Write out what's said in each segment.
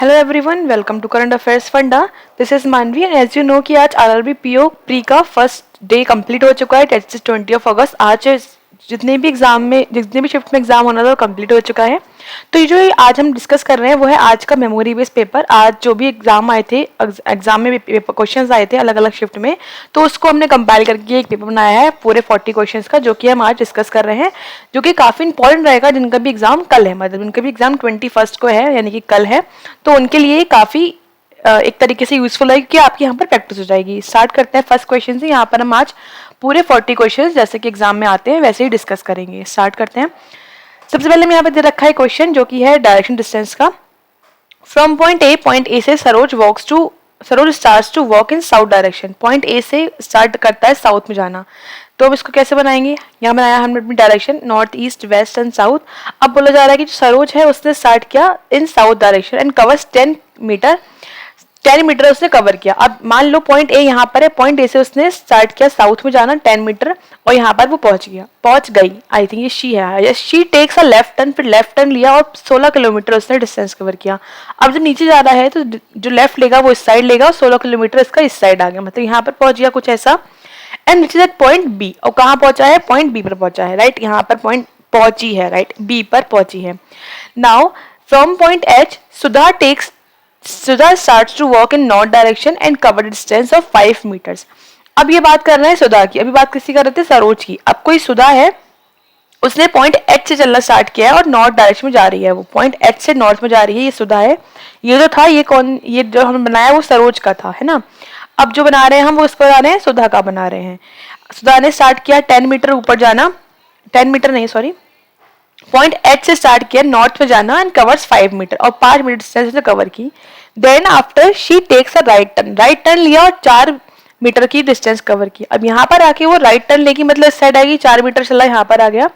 Hello everyone, welcome to current affairs funda. This is Manvi and as you know कि आज RRB PO pre का first day complete हो चुका है। That's 20 August. आज जितने भी शिफ्ट में एग्जाम होना था वो कंप्लीट हो चुका है। तो ये जो आज हम डिस्कस कर रहे हैं वो है आज का मेमोरी बेस्ड पेपर। आज जो भी एग्जाम आए थे, एग्जाम में क्वेश्चंस आए थे अलग अलग शिफ्ट में, तो उसको हमने कंपाइल करके एक पेपर बनाया है पूरे 40 क्वेश्चंस का, जो कि हम आज डिस्कस कर रहे हैं, जो कि काफी इंपॉर्टेंट रहेगा जिनका भी एग्जाम कल है। मतलब उनका भी एग्जाम 21 को है, यानी कि कल है। तो उनके लिए काफी एक तरीके से यूजफुल है, क्योंकि आपकी यहाँ पर प्रैक्टिस हो जाएगी। स्टार्ट करते हैं फर्स्ट क्वेश्चन से। यहाँ पर हम आज पूरे 40 क्वेश्चन जैसे कि एग्जाम में आते हैं वैसे ही डिस्कस करेंगे। स्टार्ट करते हैं। सबसे पहले मैं यहाँ पे दे रखा है क्वेश्चन, जो कि है डायरेक्शन डिस्टेंस का। फ्रॉम पॉइंट ए से Saroj starts to walk in south direction. Point A से स्टार्ट करता है साउथ में जाना। तो अब इसको कैसे बनाएंगे? यहाँ बनाया हमने अपनी direction north east west and south. अब बोला जा रहा है कि जो सरोज है उसने स्टार्ट किया in south direction and covers 10 metre उसने कवर किया। अब मान लो पॉइंट ए यहाँ पर है, पॉइंट ए से उसने स्टार्ट किया साउथ में जाना 10 मीटर, और यहाँ पर वो पहुंच गई। आई थिंक ये शी है। She takes a left turn, फिर लेफ्ट टर्न लिया और 16 किलोमीटर उसने डिस्टेंस कवर किया। अब जब नीचे जा रहा है तो जो लेफ्ट लेगा वो इस साइड लेगा और 16 किलोमीटर इसका इस साइड आ गया, मतलब यहाँ पर पहुंच गया कुछ ऐसा। And which is at point B. और कहाँ पहुंचा है? पॉइंट बी पर पहुंचा है, राइट। यहाँ पर पॉइंट पहुंची है, राइट, बी पर पहुंची है। Now from point H Sudha starts to walk in north direction and cover a distance of 5 meters. अब ये बात कर रहे हैं सुधा की, अभी बात किसी कर रहे थे? सरोज की। अब कोई सुधा है, उसने पॉइंट एच से चलना स्टार्ट किया है और नॉर्थ डायरेक्शन में जा रही है। वो पॉइंट एच से नॉर्थ में जा रही है, ये सुधा है। ये जो था ये जो हमने बनाया वो सरोज का था, है ना। अब जो बना रहे हैं हम वो इसको बना रहे हैं, सुधा का बना रहे हैं। सुधा ने स्टार्ट किया 10 मीटर ऊपर जाना, 10 मीटर नहीं सॉरी, पॉइंट एच से स्टार्ट किया नॉर्थ में जाना एंड कवर्स 5 मीटर, और 5 मीटर डिस्टेंस से कवर की। Then after she takes a right turn लिया और 4 मीटर की डिस्टेंस कवर की। अब यहाँ पर आके वो राइट टर्न लेगी, मतलब इस साइड आएगी, 4 मीटर चला, यहाँ पर आ गया।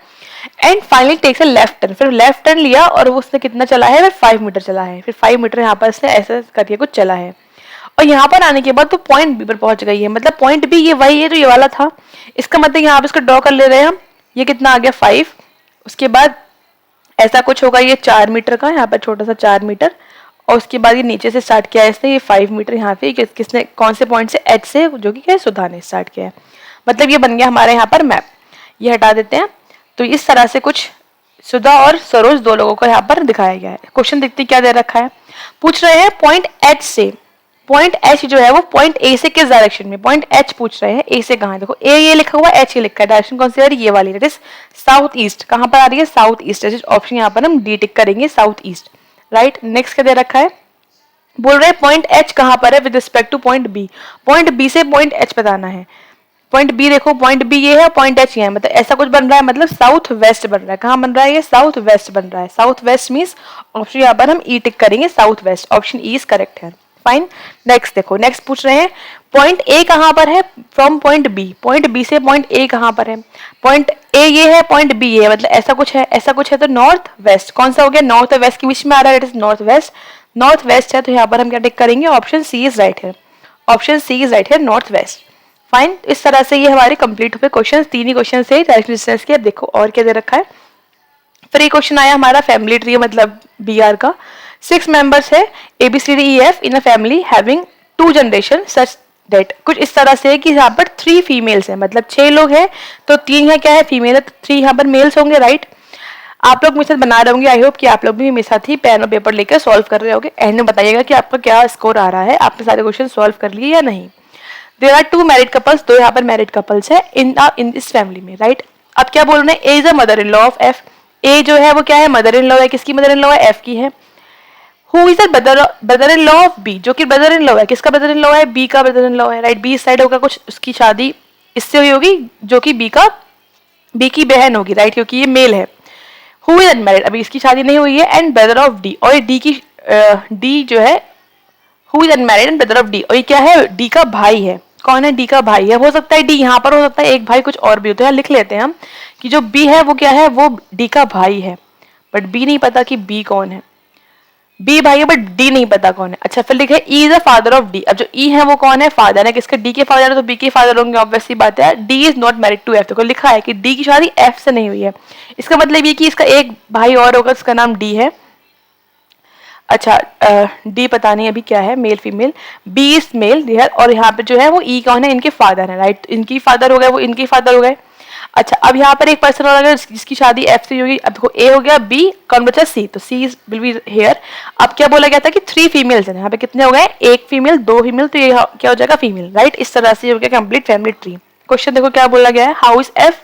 And finally takes a left turn, फिर लेफ्ट टर्न लिया और वो उसने कितना चला है? फिर 5 मीटर चला है। फिर 5 मीटर यहाँ पर इसने ऐसा करके कुछ चला है, और यहाँ पर आने के बाद तो पॉइंट बी पर पहुंच गई है। मतलब पॉइंट बी ये वही है जो ये वाला था। इसका मतलब यहाँ पर इसको ड्रॉ कर ले रहे हैं हम। ये कितना आ गया? 5। उसके बाद ऐसा कुछ होगा, ये 4 मीटर का, यहाँ पर छोटा सा 4 मीटर, और उसके बाद ये नीचे से स्टार्ट किया है इसने, ये 5 मीटर यहाँ पे किसने, कौन से पॉइंट से? एच से, जो कि क्या, सुधा ने स्टार्ट किया है। मतलब ये बन गया हमारे यहाँ पर मैप। ये हटा देते हैं। तो इस तरह से कुछ सुधा और सरोज दो लोगों को यहाँ पर दिखाया गया है। क्वेश्चन देखते क्या दे रखा है। पूछ रहे हैं पॉइंट एच से, पॉइंट एच जो है वो पॉइंट ए से किस डायरेक्शन में? पॉइंट एच पूछ रहे हैं, ए से कहाँ है? देखो ए ये लिखा हुआ है, एच ये लिखा है, डायरेक्शन कौन सी आ रही है? ये वाली, दैट इज साउथ ईस्ट। कहाँ पर आ रही है? South east. ऑप्शन यहाँ पर हम डी टिक करेंगे, साउथ ईस्ट, राइट। नेक्स्ट क्या दे रखा है? बोल रहे हैं पॉइंट एच कहाँ पर है with respect to point B. Point B से पॉइंट एच बताना है। पॉइंट बी देखो, पॉइंट बी ये है, पॉइंट एच ये है, मतलब ऐसा कुछ बन रहा है, मतलब साउथ वेस्ट बन रहा है। कहाँ बन रहा है? ये साउथ वेस्ट बन रहा है। साउथ वेस्ट मीन्स ऑप्शन यहाँ पर हम ई टिक करेंगे, south west. Option E is correct है। फाइन। नेक्स्ट देखो, नेक्स्ट पूछ रहे हैं पॉइंट ए कहाँ पर है from point B. Point B से पॉइंट ए कहाँ पर है? पॉइंट ए ये है, पॉइंट बी ये है, मतलब ऐसा कुछ है, ऐसा कुछ है। तो नॉर्थ वेस्ट, कौन सा हो गया? नॉर्थ और वेस्ट के बीच में आ रहा है, it is north west. North west है, तो यहाँ पर हम क्या टिक करेंगे? ऑप्शन सी इज राइट है। ऑप्शन सी इज राइट है, नॉर्थ वेस्ट। फाइन। इस तरह से ये हमारे कंप्लीट हुए क्वेश्चन। 3 ही क्वेश्चन से डायरेक्शन डिस्टेंस के। अब देखो और क्या दे रखा है। फिर ये क्वेश्चन आया हमारा फैमिली ट्री, मतलब बी आर का। 6 मेंबर्स है ABCDEF in a family having 2 generation such that. कुछ इस तरह से है कि यहाँ पर 3 फीमेल्स है, मतलब 6 लोग हैं, तो 3 यहाँ क्या है? फीमेल है, तो 3 यहाँ पर मेल्स होंगे, राइट। आप लोग मेरे साथ बना रहे होंगे, आई होप कि आप लोग भी मेरे साथ ही पेन और पेपर लेकर सॉल्व कर रहे होंगे। एंड में बताइएगा कि आपका क्या स्कोर आ रहा है, आपने सारे क्वेश्चन सॉल्व कर लिए या नहीं। देयर आर 2 मैरिड कपल्स, 2 यहाँ पर मैरिड कपल्स है इन दिस फैमिली में, राइट। अब क्या बोल रहे हैं? A is a mother in law of F. A जो है वो क्या है? मदर इन लॉ है। किसकी मदर इन लॉ है? एफ की है। Who is the brother in law of B, जो कि ब्रदर इन लॉ है। किसका ब्रदर इन लॉ है? बी का ब्रदर इन लॉ है, राइट। बी इस साइड होगा, कुछ उसकी शादी इससे हुई होगी, जो कि बी की बहन होगी, राइट, क्योंकि ये मेल है। हु इज अनमैरिड, अभी इसकी शादी नहीं हुई है, एंड ब्रदर ऑफ डी, और डी जो है, who is unmarried and brother of D, और ये क्या है? डी का भाई है। कौन है? डी का भाई है। हो सकता है डी यहाँ पर, हो सकता है एक भाई कुछ और भी होता है। लिख लेते हैं हम कि जो बी है वो क्या है? वो डी का भाई है, बट बी नहीं पता कि बी कौन है। बी भाई है बट डी नहीं पता कौन है। अच्छा, फिर लिखे E is the father of D. अब जो ई है वो कौन है? फादर है। किसके? डी के फादर है, तो बी के फादर होंगे, ऑब्वियसली बात है। D is not married to F. देखो लिखा है कि डी की शादी एफ से नहीं हुई है। इसका मतलब ये कि इसका एक भाई और होगा, उसका नाम डी है। अच्छा डी पता नहीं अभी क्या है, male female, B is male और यहाँ पे जो है वो ई कौन है, इनके फादर है, राइट, इनकी फादर हो गए, वो इनकी फादर हो गए। अच्छा अब यहाँ पर एक पर्सन और अगर जिसकी शादी एफ से होगी, अब देखो ए हो गया, बी कौन बचा, सी, तो सी विल बी हेयर। अब क्या बोला गया था कि 3 फीमेल्स हैं, यहाँ पे कितने हो गए, एक फीमेल 2 फीमेल, तो ये क्या हो जाएगा फीमेल, राइट। इस तरह से हो गया कंप्लीट फैमिली ट्री। क्वेश्चन देखो क्या बोला गया है, how is F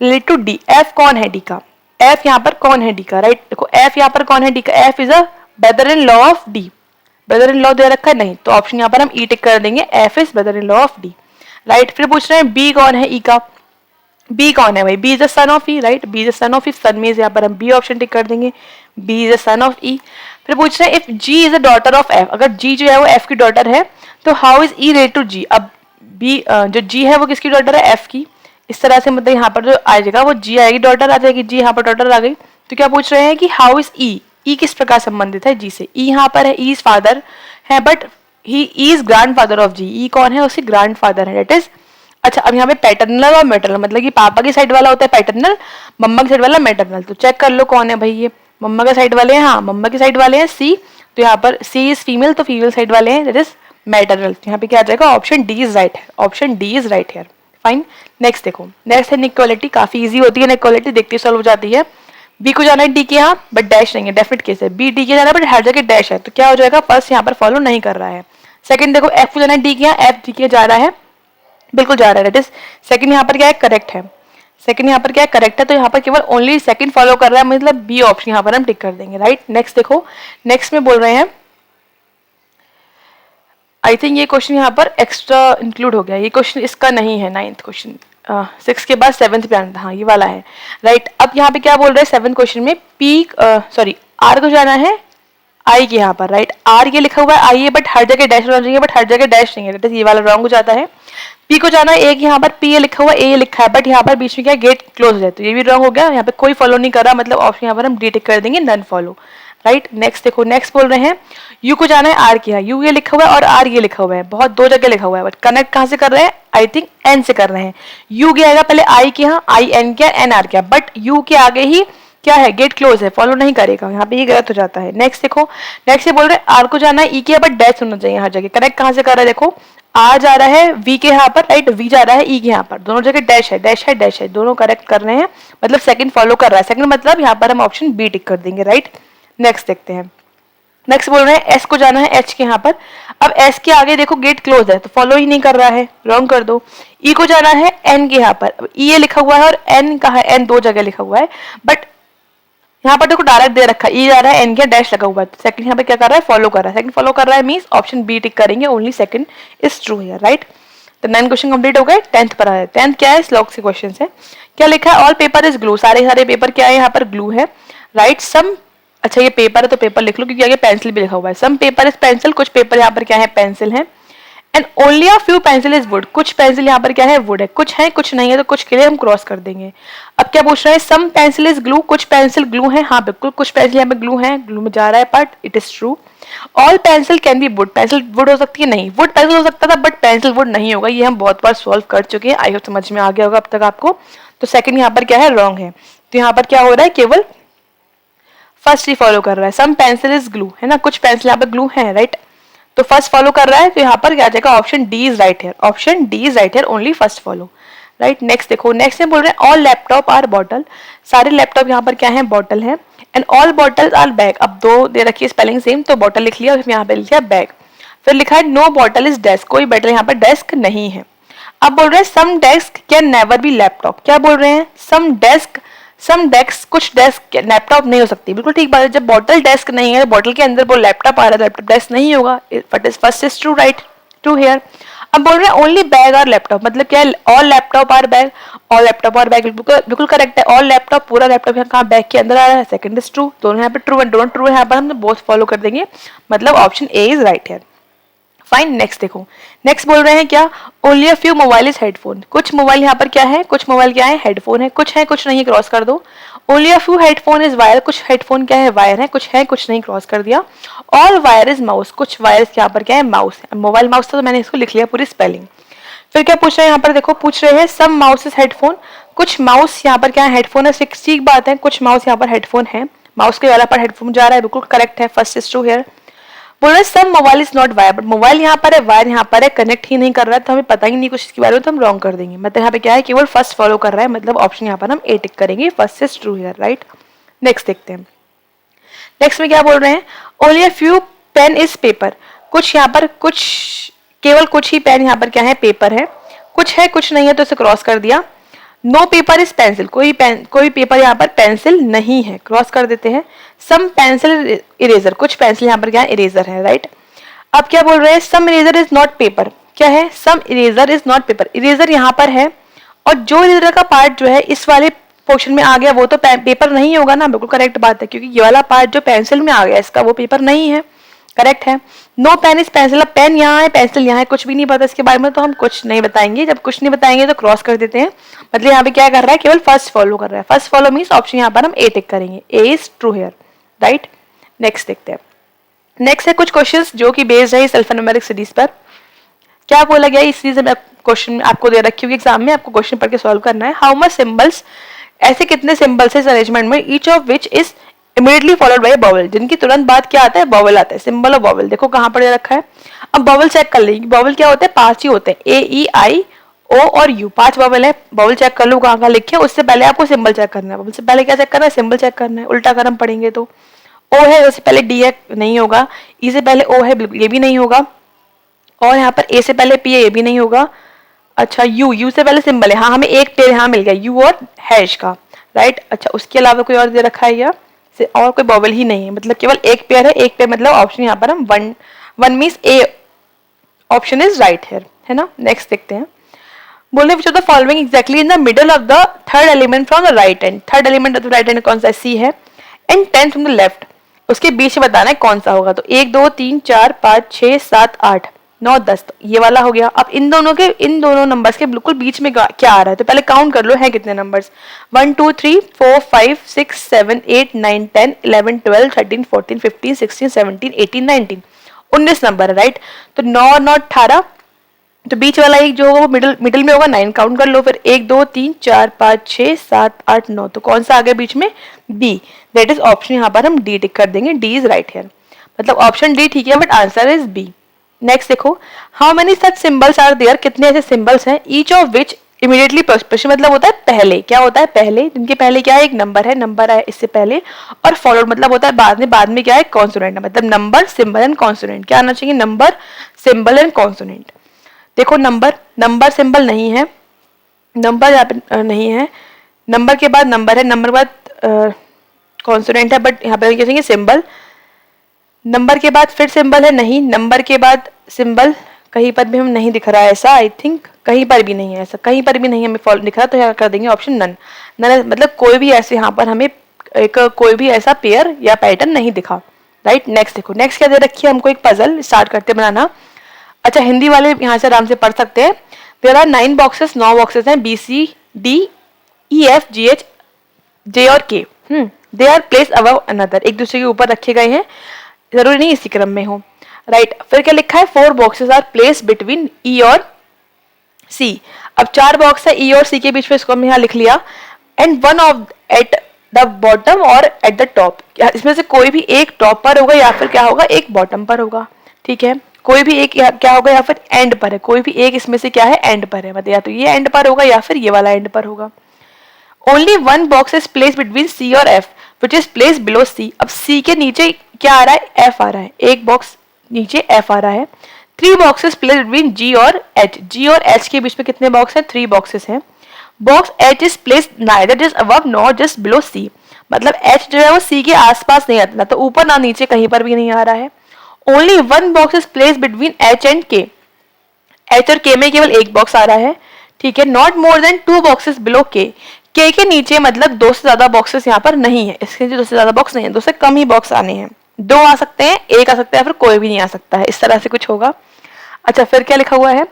related to D, F कौन है डी का, एफ यहाँ पर कौन है डी का, राइट। देखो एफ यहाँ पर कौन है डी का, F is a brother in law of D, brother in law दे रखा है नहीं, तो ऑप्शन यहाँ पर हम ई टिक कर देंगे, F is brother in law of D, right. फिर पूछ रहे हैं बी कौन है ई का, बी कौन है भाई, B is the son of E, right, B is the son of E, son में यहाँ पर हम बी ऑप्शन टिक कर देंगे, B is the son of E. फिर पूछ रहे हैं if G is a daughter of F, अगर जी जो है वो एफ की डॉटर है तो how is E related to G, अब बी जो जी है वो किसकी डॉटर है, एफ की। इस तरह से मतलब यहाँ पर जो आ जाएगा वो जी आएगी, डॉटर आ जाएगी, जी यहाँ पर डॉटर आ गई, तो क्या पूछ रहे हैं कि हाउ इज ई, ई किस प्रकार संबंधित है जी से, ई यहाँ पर है, ई इज फादर है but he is grandfather of G, E कौन है, उसके ग्रैंड फादर है, डेट इज। अच्छा अब यहाँ पे पैटर्नल और मैटरनल, मतलब कि पापा की साइड वाला होता है पैटर्नल, मम्मा की साइड वाला मैटरनल, तो चेक कर लो कौन है भाई, ये मम्मा के साइड वाले हैं, हाँ मम्मा की साइड वाले हैं सी, तो यहाँ पर सी इज फीमेल, तो फीमेल साइड वाले हैं, दैट इज मैटरनल, तो यहाँ पे क्या आ जाएगा, ऑप्शन डी इज राइट है, ऑप्शन डी इज राइट है, फाइन। नेक्स्ट देखो, नेक्स्ट है इनइक्वालिटी, काफी इजी होती है इनइक्वालिटी, देखते ही सॉल्व हो जाती है। बी को जाना है डी के यहाँ बट डैश नहीं है, डेफिनेट केस है, बी डी के जाना है बट हर जगह डैश है, तो क्या हो जाएगा, फर्स्ट यहाँ पर फॉलो नहीं कर रहा है। सेकंड देखो एफ को जाना है डी के यहाँ, एफ डी के जा रहा है, बिल्कुल जा रहा है, दैट इज सेकंड यहाँ पर क्या है, करेक्ट है, सेकंड यहाँ पर क्या है, करेक्ट है, तो यहाँ पर केवल ओनली सेकंड फॉलो कर रहा है, मतलब बी ऑप्शन यहाँ पर हम टिक कर देंगे, राइट। नेक्स्ट देखो, नेक्स्ट में बोल रहे हैं, आई थिंक ये क्वेश्चन यहाँ पर एक्स्ट्रा इंक्लूड हो गया, ये क्वेश्चन इसका नहीं है, 9th क्वेश्चन, 6 के बाद 7th पे आना था, हाँ ये वाला है, राइट। अब यहाँ पे क्या बोल रहे हैं 7th क्वेश्चन में, पी सॉरी आर को जाना है आई के यहाँ पर, राइट, आर ये लिखा हुआ है आई है बट हर जगह डैश होना चाहिए, बट हर जगह डैश नहीं है, ये वाला रॉन्ग हो जाता है। पी को जाना है ए के यहाँ पर, पी ए लिखा हुआ है, ए लिखा है बट यहाँ पर बीच में क्या गेट क्लोज है, तो ये भी रॉन्ग हो गया, यहाँ पे कोई फॉलो नहीं कर रहा, मतलब ऑप्शन यहाँ पर हम डी टिक कर देंगे, नन फॉलो, राइट। नेक्स्ट देखो, नेक्स्ट बोल रहे हैं यू को जाना है आर के यहाँ, यू ये लिखा हुआ है और आर ये लिखा हुआ है, बहुत दो जगह लिखा हुआ है, बट कनेक्ट कहाँ से कर रहे हैं, आई थिंक एन से कर रहे हैं, यू गया आएगा पहले आई के यहाँ, आई एन के एन आर के, बट यू के आगे ही क्या है, गेट क्लोज है, फॉलो नहीं करेगा, यहाँ पे ये गलत हो जाता है। नेक्स्ट देखो, नेक्स्ट ये बोल रहे हैं आर को जाना है ई के, बट डैश होना चाहिए हर जगह, कनेक्ट कहाँ से कर रहा है, देखो आर जा रहा है वी के यहाँ पर, राइट, वी जा रहा है ई के यहाँ पर, दोनों जगह डैश है, डैश है, डैश है, दोनों करेक्ट कर रहे हैं, मतलब सेकंड फॉलो कर रहा है, सेकंड मतलब यहाँ पर हम ऑप्शन बी टिक कर देंगे, राइट। नेक्स्ट देखते हैं, नेक्स्ट बोल रहे हैं एस को जाना है एच के यहाँ पर, अब एस के आगे देखो गेट क्लोज है, तो फॉलो ही नहीं कर रहा है, रॉन्ग कर दो। ई को जाना है एन के यहाँ पर, ई ये लिखा हुआ है और एन कहा है, एन दो जगह लिखा हुआ है, बट यहाँ पर देखो डायरेक्ट दे रखा है, ई जा रहा है एन के डैश लगा हुआ है, तो सेकंड यहाँ पे क्या कर रहा है, फॉलो कर रहा है, सेकंड फॉलो कर रहा है मींस ऑप्शन बी टिक करेंगे, only second is true here, right. तो 9 क्वेश्चन कंप्लीट हो गए, 10th पर आया, 10th क्या है, स्लॉग से क्वेश्चन है, क्या लिखा है, ऑल पेपर इज ग्लू, सारे सारे पेपर क्या है यहाँ पर ग्लू है, राइट। सम, अच्छा ये पेपर है तो पेपर लिख लो क्योंकि आगे पेंसिल भी लिखा हुआ है, सम पेपर इज पेंसिल, कुछ पेपर यहाँ पर क्या है, पेंसिल है, and only a few pencil is would, कुछ पेंसिल यहाँ पर क्या है, वुड है, कुछ है कुछ नहीं है, तो कुछ के लिए हम क्रॉस कर देंगे। अब क्या पूछ रहे हैं, सम पेंसिल इज ग्लू, कुछ पेंसिल ग्लू है, हाँ बिल्कुल कुछ पेंसिल यहाँ पे ग्लू है, ग्लू में जा रहा है part, it is true. All pencil can be would, pencil would हो सकती है, नहीं, वुड पेंसिल हो सकता था बट पेंसिल वुड नहीं होगा, ये हम बहुत बार सॉल्व कर चुके हैं, आई होप समझ में आ गया होगा अब तक आपको। तो सेकंड यहाँ पर क्या है, रॉन्ग है, तो यहाँ पर क्या हो रहा है, केवल फर्स्ट ही फॉलो कर रहा है, सम पेंसिल इज ग्लू, है ना, कुछ पेंसिल यहाँ पे ग्लू है, राइट, तो फर्स्ट फॉलो कर रहा है, तो यहाँ पर क्या आ जाएगा, ऑप्शन डी इज राइट है, ऑप्शन डी इज राइट है, only first follow, right. Next देखो, नेक्स्ट में बोल रहे हैं ऑल लैपटॉप आर बॉटल, सारे लैपटॉप यहाँ पर क्या है, बॉटल है, and all bottles are bag, अब दो दे रखी है स्पेलिंग सेम, तो बॉटल लिख लिया और यहाँ पे लिख लिया बैग, फिर लिखा है नो बॉटल इज डेस्क, कोई बॉटल यहाँ पर डेस्क नहीं है। अब बोल रहे हैं some desk can never be laptop, क्या बोल रहे हैं, सम डेस्क कुछ डेस्क लैपटॉप नहीं हो सकती, बिल्कुल ठीक बात है, जब बॉटल डेस्क नहीं है, बॉटल के अंदर वो लैपटॉप आ रहा है, लैपटॉप डेस्क नहीं होगा, but is first is true, right, true here. अब बोल रहे हैं ओनली बैग और लैपटॉप, मतलब क्या है, all laptop are bag, all laptop are bag, बिल्कुल करेक्ट है, ऑल लैपटॉप पूरा लैपटॉप यहाँ कहाँ बैग के अंदर आ रहा है, सेकंड इज ट्रू, दोनों यहाँ पे ट्रू है, दोनों ट्रू है, यहाँ पर हम बोथ फॉलो कर देंगे, मतलब ऑप्शन ए इज राइट है, फाइन। नेक्स्ट देखो, नेक्स्ट बोल रहे हैं क्या, only a few mobile is headphone, कुछ मोबाइल यहाँ पर क्या है, कुछ मोबाइल क्या है, हेडफोन है, कुछ नहीं, क्रॉस कर दो। Only a few headphone is wire, कुछ हेडफोन क्या है, वायर है, कुछ नहीं, क्रॉस कर दिया। ऑल वायर इज माउस, कुछ वायर्स यहाँ पर क्या है, माउस है, मोबाइल माउस था तो मैंने इसको लिख लिया पूरी स्पेलिंग। फिर क्या पूछ रहे हैं यहाँ पर, देखो पूछ रहे हैं सम माउस इज हेडफोन, कुछ माउस यहाँ पर क्या है, हेडफोन है, ठीक बात है, कुछ माउस यहाँ पर हेडफोन है, माउस के वाला पर हेडफोन जा रहा है, बिल्कुल करेक्ट है, फर्स्ट इज ट्रू हियर। बोल रहे some mobile is not wire, but mobile यहाँ पर है, वायर यहाँ पर है, कनेक्ट ही नहीं कर रहा है, तो हमें पता ही नहीं कुछ इसके बारे में, तो हम रॉन्ग कर देंगे। मतलब यहाँ पे क्या है, केवल फर्स्ट फॉलो कर रहा है, मतलब ऑप्शन यहाँ पर हम ए टिक करेंगे, first is true here, right. Next देखते हैं। नेक्स्ट में क्या बोल रहे हैं, only a few pen is paper, कुछ यहाँ पर कुछ, केवल कुछ ही पेन यहाँ पर क्या है, पेपर है, कुछ है कुछ नहीं है, तो इसे क्रॉस कर दिया। नो पेपर इज पेंसिल, कोई पेपर यहाँ पर पेंसिल नहीं है, क्रॉस कर देते हैं। सम पेंसिल इरेजर, कुछ पेंसिल यहाँ पर क्या है, इरेजर है, राइट। अब क्या बोल रहे हैं, some eraser is not paper, क्या है, some eraser is not paper, eraser यहाँ पर है, और जो इरेजर का पार्ट जो है इस वाले पोर्शन में आ गया वो तो पेपर नहीं होगा ना, बिल्कुल करेक्ट बात है, क्योंकि ये वाला पार्ट जो पेंसिल में आ गया इसका वो पेपर नहीं है, करेक्ट है। नो पेन इज पेंसिल, अब पेन यहाँ है पेंसिल यहाँ है, कुछ भी नहीं पता इसके बारे में, तो हम कुछ नहीं बताएंगे। जब कुछ नहीं बताएंगे तो क्रॉस कर देते हैं, मतलब यहाँ पे क्या कर रहा है, केवल फर्स्ट फॉलो कर रहा है। फर्स्ट फॉलो मीन्स ऑप्शन यहाँ पर हम ए टिक करेंगे, A is true here, right. Next देखते हैं। नेक्स्ट है कुछ क्वेश्चंस जो कि बेस्ड है सेल्फ न्यूमेरिक सीरीज पर। क्या बोला गया इस सीरीज में, क्वेश्चन आपको दे रखी होगी एग्जाम में, आपको क्वेश्चन पढ़ के सॉल्व करना है। हाउ मच सिंबल्स, ऐसे कितने सिंबल्स है इस अरेंजमेंट में, each of which is immediately followed by bowel, जिनकी तुरंत बाद क्या आता है, बॉवल आता है, सिंबल और बॉवल। देखो कहां पर रखा है। अब बॉवल चेक कर लेंगे, बॉवल क्या होते हैं, 5 ही होते हैं, ए ई आई ओ और यू, 5 बॉवल है। बॉवल चेक कर लो कहां लिखे, उससे पहले आपको सिंबल चेक करना है। बॉवल से पहले क्या चेक करना है, सिंबल चेक करना है। उल्टा कर हम पढ़ेंगे तो ओ है, उससे पहले डी है, नहीं होगा। ई से पहले ओ है, ये भी नहीं होगा। और यहाँ पर ए से पहले पी है, ये भी नहीं होगा। अच्छा यू से पहले सिंबल है, हाँ हमें एक पेयर यहाँ मिल गया, यू और हैश का, राइट। अच्छा उसके अलावा कोई और दे रखा है या और कोई बॉबल ही नहीं है, मतलब केवल एक पेयर है। एक पेयर मतलब ऑप्शन यहाँ पर हम one means A option is right here, है ना। नेक्स्ट देखते हैं। बोले which of the following exactly in the middle of the third element from the right hand, third element of the right hand कौन सा, सी है। एंड 10 फ्रॉम द लेफ्ट, उसके बीच में बताना है कौन सा होगा। तो 1 2 3 4 5 6 7 8 9 10, तो ये वाला हो गया। अब इन दोनों नंबर्स के बिल्कुल बीच में क्या आ रहा है, तो पहले काउंट कर लो है कितने नंबर्स, 1 2 3 4 5 6 7 8 9 10 11 12 13 14 15 16 17 18 19, 19 नंबर है, राइट। तो 9 और 9 18, तो बीच वाला एक जो होगा वो मिडिल में होगा, 9 काउंट कर लो। फिर 1 2 3 4 5 6 7 8 9, तो कौन सा आ गया बीच में, बी, दैट इज ऑप्शन। यहाँ पर हम डी टिक कर देंगे, डी इज राइट हियर, मतलब ऑप्शन डी ठीक है, but answer is B. Next देखो, how many such symbols are there, कितने ऐसे सिंबल्स हैं, ईच ऑफ विच इमीडिएटली प्रश्न मतलब होता है पहले, क्या होता है पहले, जिनके पहले क्या है, एक नंबर है, नंबर है इससे पहले, और फॉलोड मतलब होता है बाद में क्या है, कॉन्सोनेंट है, मतलब नंबर सिंबल एंड कॉन्सोनेंट, क्या आना चाहिए, नंबर सिंबल एंड कॉन्सोनेंट। देखो नंबर सिंबल नहीं है, नंबर यहाँ पे नहीं है, नंबर के बाद नंबर है, नंबर के बाद कॉन्सोनेंट है, बट यहाँ पे क्या चाहिए, सिंबल। नंबर के बाद फिर सिंबल है, नहीं, नंबर के बाद सिंबल कहीं पर भी हम नहीं दिख रहा है ऐसा, आई थिंक कहीं पर भी नहीं है ऐसा, कहीं पर भी नहीं हमें फॉलो दिख रहा, तो यहाँ कर देंगे ऑप्शन नन। नन मतलब कोई भी ऐसे यहाँ पर हमें कोई भी ऐसा पेयर या पैटर्न नहीं दिखा, राइट। नेक्स्ट देखो, नेक्स्ट क्या दे रखी है हमको, एक पजल स्टार्ट करते बनाना। अच्छा हिंदी वाले यहाँ से आराम से पढ़ सकते हैं। देयर आर 9 बॉक्सेस, 9 बॉक्सेस हैं, B C D E F G H J और K, they are place above another, एक दूसरे के ऊपर रखे गए हैं, जरूरी नहीं इसी क्रम में हो, राइट। फिर क्या लिखा है, 4 boxes are place between E और सी। अब 4 बॉक्स है ई और सी के बीच में, इसको हमने यहाँ लिख लिया। And one of eight the bottom और एट द टॉप, इसमें से कोई भी एक टॉप पर होगा या फिर क्या होगा, एक बॉटम पर होगा, ठीक है। कोई भी एक क्या होगा या फिर एंड पर है, कोई भी एक इसमें से क्या है, एंड पर है, मतलब या तो ये एंड पर होगा या फिर ये वाला एंड पर होगा। Only 1 box is place between C और F which is place below C. अब सी के नीचे क्या आ रहा है, एफ आ रहा है, एक बॉक्स नीचे एफ आ रहा है। 3 बॉक्सेस प्लेस बिटवीन जी और एच, जी और एच के बीच में कितने बॉक्स हैं, 3 बॉक्सेस हैं। Box H is place neither just above not just below C, मतलब एच जो है वो सी के आसपास नहीं आता, ना तो ऊपर ना नीचे, कहीं पर भी नहीं आ रहा है। Only 1 box is place between H and के, एच और के में केवल एक बॉक्स आ रहा है, ठीक है। Not more than 2 boxes below के नीचे मतलब 2 से ज्यादा बॉक्सेस यहाँ पर नहीं है, इसके नीचे 2 से ज्यादा बॉक्स नहीं है, 2 से कम ही बॉक्स आने हैं, 2 आ सकते हैं, 1 आ सकता है, फिर कोई भी नहीं आ सकता है, इस तरह से कुछ होगा। अच्छा फिर क्या लिखा हुआ है,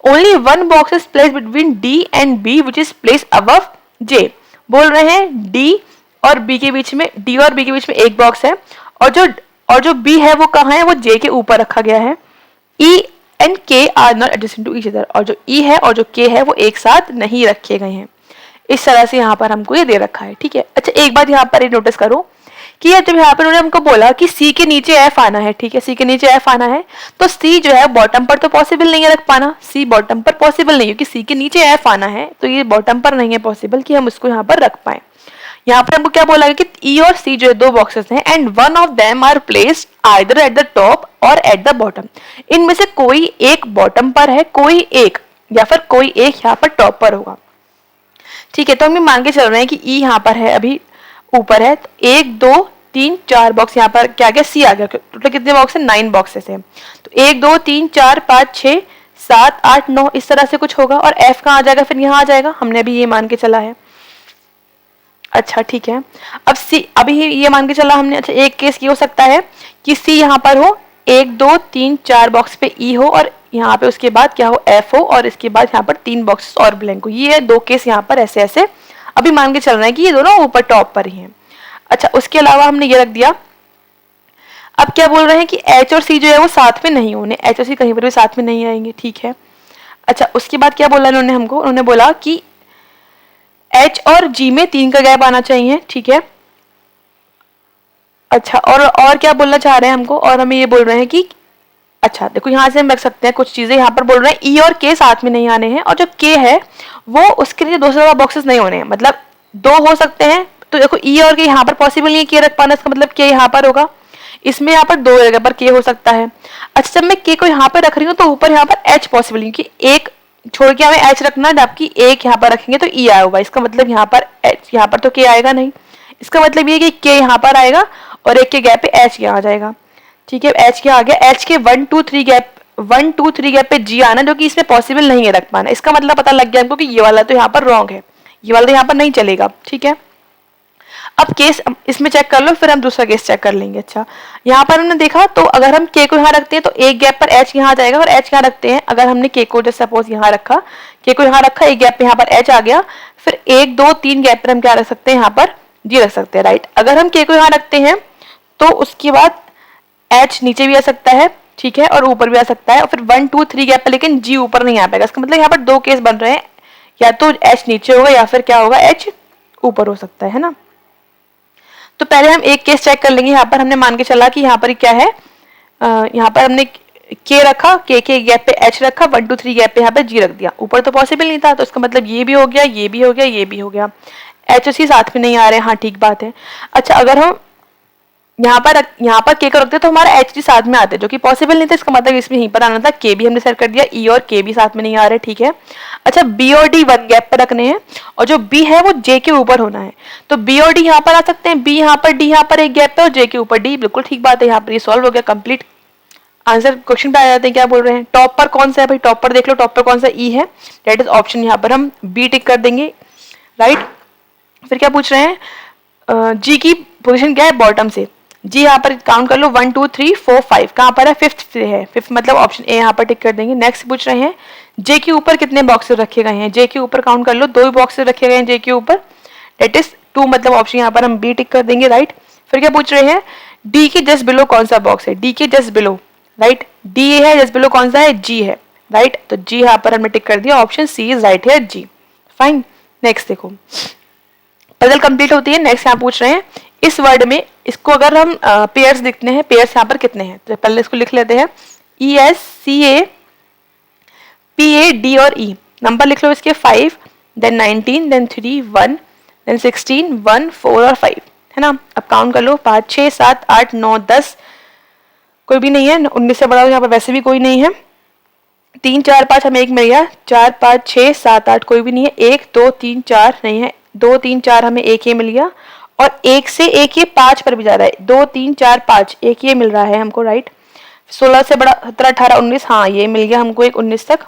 only 1 box is place between D and B which is place above J. बोल रहे हैं डी और बी के बीच में, डी और बी के बीच में एक बॉक्स है, और जो बी है वो कहाँ है, वो जे के ऊपर रखा गया है। E and K are not adjacent to each other, और जो ई है और जो के है वो एक साथ नहीं रखे गए हैं, इस तरह से यहाँ पर हमको ये दे रखा है, ठीक है। अच्छा एक बात यहाँ पर नोटिस करो कि जब यहाँ पर उन्होंने हमको बोला कि सी के नीचे एफ आना है, ठीक है, सी के नीचे एफ आना है, तो सी जो है बॉटम पर तो पॉसिबल नहीं है रख पाना, सी बॉटम पर पॉसिबल नहीं है क्योंकि सी के नीचे एफ आना है, तो ये बॉटम पर नहीं है पॉसिबल कि हम उसको यहाँ पर रख पाए। यहाँ पर हमको क्या बोला गया कि ई और सी जो है दो बॉक्सेस हैं and one of them are placed either at the top और एट द बॉटम। इनमें से कोई एक बॉटम पर है, कोई एक या फिर कोई एक यहाँ पर टॉप पर होगा, ठीक है। तो हम ये मान के चल रहे हैं कि ई यहाँ पर है, अभी ऊपर है, तो 1 2 3 4 बॉक्स यहाँ पर क्या गया, सी आ गया। टोटल कितने बॉक्स है, 9 बॉक्सेस है। तो 1 2 3 4 5 6 7 8 9 इस तरह से कुछ होगा और एफ कहाँ आ जाएगा, फिर यहाँ आ जाएगा, हमने अभी ये मान के चला है। अच्छा ठीक है, अब सी अभी ये मान के चला हमने। अच्छा एक केस ये हो सकता है कि सी यहाँ पर हो, 1 2 3 4 बॉक्स पे ई हो और यहाँ पे उसके बाद क्या हो, एफ हो और इसके बाद यहाँ पर 3 बॉक्सेस और ब्लैंक हो। ये दो केस यहाँ पर ऐसे ऐसे अभी मान के चल रहे हैं कि ये दोनों ऊपर टॉप पर ही हैं। अच्छा उसके अलावा हमने ये रख दिया। अब क्या बोल रहे हैं कि एच और सी जो है वो साथ में नहीं होने, एच और सी कहीं पर भी साथ में नहीं आएंगे, ठीक है। अच्छा उसके बाद क्या बोला इन्होंने हमको, उन्होंने बोला कि एच और जी में 3 का गैप आना चाहिए, ठीक है। अच्छा और क्या बोलना चाह रहे हैं हमको, और हमें ये बोल रहे हैं कि अच्छा देखो यहाँ से हम रख सकते हैं कुछ चीजें। यहाँ पर बोल रहे हैं ई और के साथ में नहीं आने हैं और जो के है वो उसके लिए 2 से ज्यादा बॉक्सेस नहीं होने हैं, मतलब 2 हो सकते हैं। तो देखो ई और के यहाँ पर पॉसिबल नहीं है के रख पाना, इसका मतलब के यहाँ पर होगा, इसमें यहाँ पर 2 जगह पर के हो सकता है। अच्छा जब मैं के को यहाँ पर रख रही हूँ तो ऊपर यहाँ पर एच पॉसिबल नहीं, क्योंकि एक छोड़ के हमें एच रखना, जबकि एक यहाँ पर रखेंगे तो ई आया होगा, इसका मतलब यहाँ पर एच, यहाँ पर तो के आएगा नहीं। इसका मतलब ये कि के यहाँ पर आएगा और एक के गैप पे एच यहाँ आ जाएगा, ठीक है। एच क्या आ गया, एच के 1 2 3 गैप पे जी आना, जो कि इसमें पॉसिबल नहीं है रख पाना। इसका मतलब पता लग गया हमको कि ये वाला तो यहाँ पर रॉन्ग है, ये वाला तो यहाँ पर नहीं चलेगा, ठीक है। अब केस इसमें चेक कर लो, फिर हम दूसरा केस चेक कर लेंगे। अच्छा यहाँ पर हमने देखा, तो अगर हम के को यहाँ रखते हैं तो एक गैप पर एच यहाँ आ जाएगा और एच यहाँ रखते हैं, अगर हमने के को जैसे सपोज यहाँ रखा, के को यहाँ रखा, एक गैप पे यहाँ पर एच आ गया, फिर 1 2 3 गैप पर हम क्या रख सकते हैं, यहाँ पर जी रख सकते हैं, राइट। अगर हम के को यहाँ रखते हैं तो उसके बाद एच नीचे भी आ सकता है, ठीक है, और ऊपर भी आ सकता है, और फिर 1 2 3 गैप पे लेकिन जी ऊपर नहीं आ पाएगा। इसका मतलब यहाँ पर 2 केस बन रहे हैं, या तो एच नीचे होगा या फिर क्या होगा, एच ऊपर हो सकता है ना। तो पहले हम एक केस चेक कर लेंगे। यहाँ पर हमने मान के चला कि यहाँ पर क्या है, यहाँ पर हमने के रखा, के गैप पे एच रखा, 1 2 3 गैप पे यहाँ पे जी रख दिया, ऊपर तो पॉसिबल नहीं था, तो इसका मतलब ये भी हो गया, ये भी हो गया, ये भी हो गया, एच और सी साथ में नहीं आ रहे, हाँ ठीक बात है। अच्छा अगर हम यहाँ पर के को रखते तो हमारा एच डी साथ में आते, जो कि पॉसिबल नहीं था, इसका मतलब इसमें यहीं पर आना था, के भी हमने सेट कर दिया, ई और के भी साथ में नहीं आ रहे, ठीक है। अच्छा बी और डी 1 गैप पर रखने हैं और जो बी है वो जे के ऊपर होना है, तो बी और डी यहाँ पर आ सकते हैं, बी यहाँ पर, डी यहाँ पर एक गैप पे और जे के ऊपर डी, बिल्कुल ठीक बात है। यहाँ पर ये सॉल्व हो गया, कंप्लीट आंसर क्वेश्चन पे आ जाते हैं। क्या बोल रहे हैं, टॉप पर कौन सा है भाई, टॉप पर देख लो, टॉप पर कौन सा ई है, दैट इज ऑप्शन, यहाँ पर हम बी टिक कर देंगे, राइट। फिर क्या पूछ रहे हैं, जी की पोजीशन क्या है, बॉटम से, जी यहाँ पर काउंट कर लो, 1 2 3 4 5 कहाँ पर है, 5th से है, 5th मतलब ऑप्शन ए यहाँ पर टिक कर देंगे। नेक्स्ट पूछ रहे हैं जे के ऊपर कितने बॉक्सेस रखे गए हैं, जे के ऊपर काउंट कर लो, 2 बॉक्सेस रखे गए हैं जे के ऊपर, दैट इज 2 मतलब ऑप्शन यहाँ पर हम बी टिक कर देंगे, राइट। फिर क्या पूछ रहे हैं, डी के जस्ट बिलो कौन सा बॉक्स है, डी के जस्ट बिलो, राइट, डी है, जस्ट बिलो कौन सा है, जी है, राइट, तो जी यहाँ पर हमने टिक कर दिया, ऑप्शन सी इज राइट है, जी, फाइन। नेक्स्ट देखो पजल कंप्लीट होती है। नेक्स्ट यहाँ पूछ रहे हैं इस वर्ड में, इसको अगर हम पेयर्स लिखते हैं, पेयर्स यहाँ पर कितने हैं, तो पहले इसको लिख लेते हैं, E S C A P A D और ई, नंबर लिख लो इसके 5 देन 19 देन 3 1 देन 16 1 4 और 5 है ना। अब काउंट कर लो, 5 6 7 8 9 10, कोई भी नहीं है, 19 से बड़ा यहाँ पर वैसे भी कोई नहीं है, 3 4 5 हमें एक मिल गया, 4 5 6 7 8 कोई भी नहीं है, 1 2 3 4 नहीं है, 2 3 4 हमें एक ये मिल गया, और एक से एक ये 5 पर भी जा रहा है, 2 3 4 5 एक ये मिल रहा है हमको, राइट। 16 से बड़ा 17 18 19, हाँ ये मिल गया हमको एक 19 तक।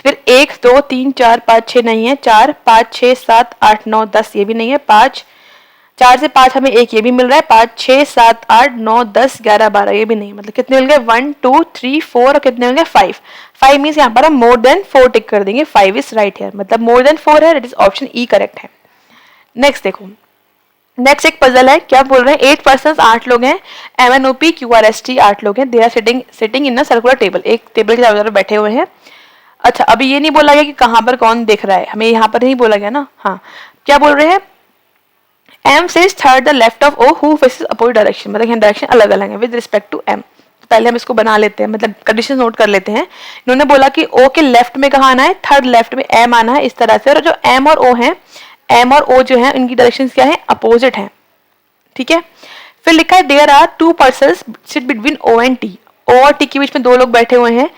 फिर 1 2 3 4 5 6 नहीं है, 4 5 6 7 8 9 10 ये भी नहीं है, 5 4 से 5 हमें एक ये भी मिल रहा है, 5 6 7 8 9 10 11 12 ये भी नहीं, मतलब कितने मिल गए, 1 2 3 4 और कितने मिल गए 5 5 मीन्स यहाँ पर हम मोर देन 4 टिक कर देंगे, 5 इज राइट है, मतलब मोर देन 4 है, that is option E correct है। नेक्स्ट देखो, नेक्स्ट एक पजल है, क्या बोल रहे हैं 8 पर्सन्स 8 लोग हैं, MNOP QRST 8 लोग हैं, they are sitting in a circular table, एक टेबल के चारों तरफ बैठे हुए हैं। अच्छा अभी ये नहीं बोला गया कि कहाँ पर कौन देख रहा है, हमें यहाँ पर नहीं बोला गया ना, हाँ क्या बोल रहे हैं, M says third the left of O who faces opposite direction, मतलब यहाँ डायरेक्शन अलग अलग है विद रिस्पेक्ट टू एम। तो पहले हम इसको बना लेते हैं, मतलब कंडीशन नोट कर लेते हैं। इन्होंने बोला कि ओ के लेफ्ट में कहाँ आना है, थर्ड लेफ्ट में एम आना है इस तरह से, और जो एम और ओ है, एम और ओ जो है इनकी डायरेक्शन क्या है, अपोजिट है, ठीक है। फिर लिखा है there are two persons sit between O and T, O और टी के बीच में दो लोग बैठे हुए हैं।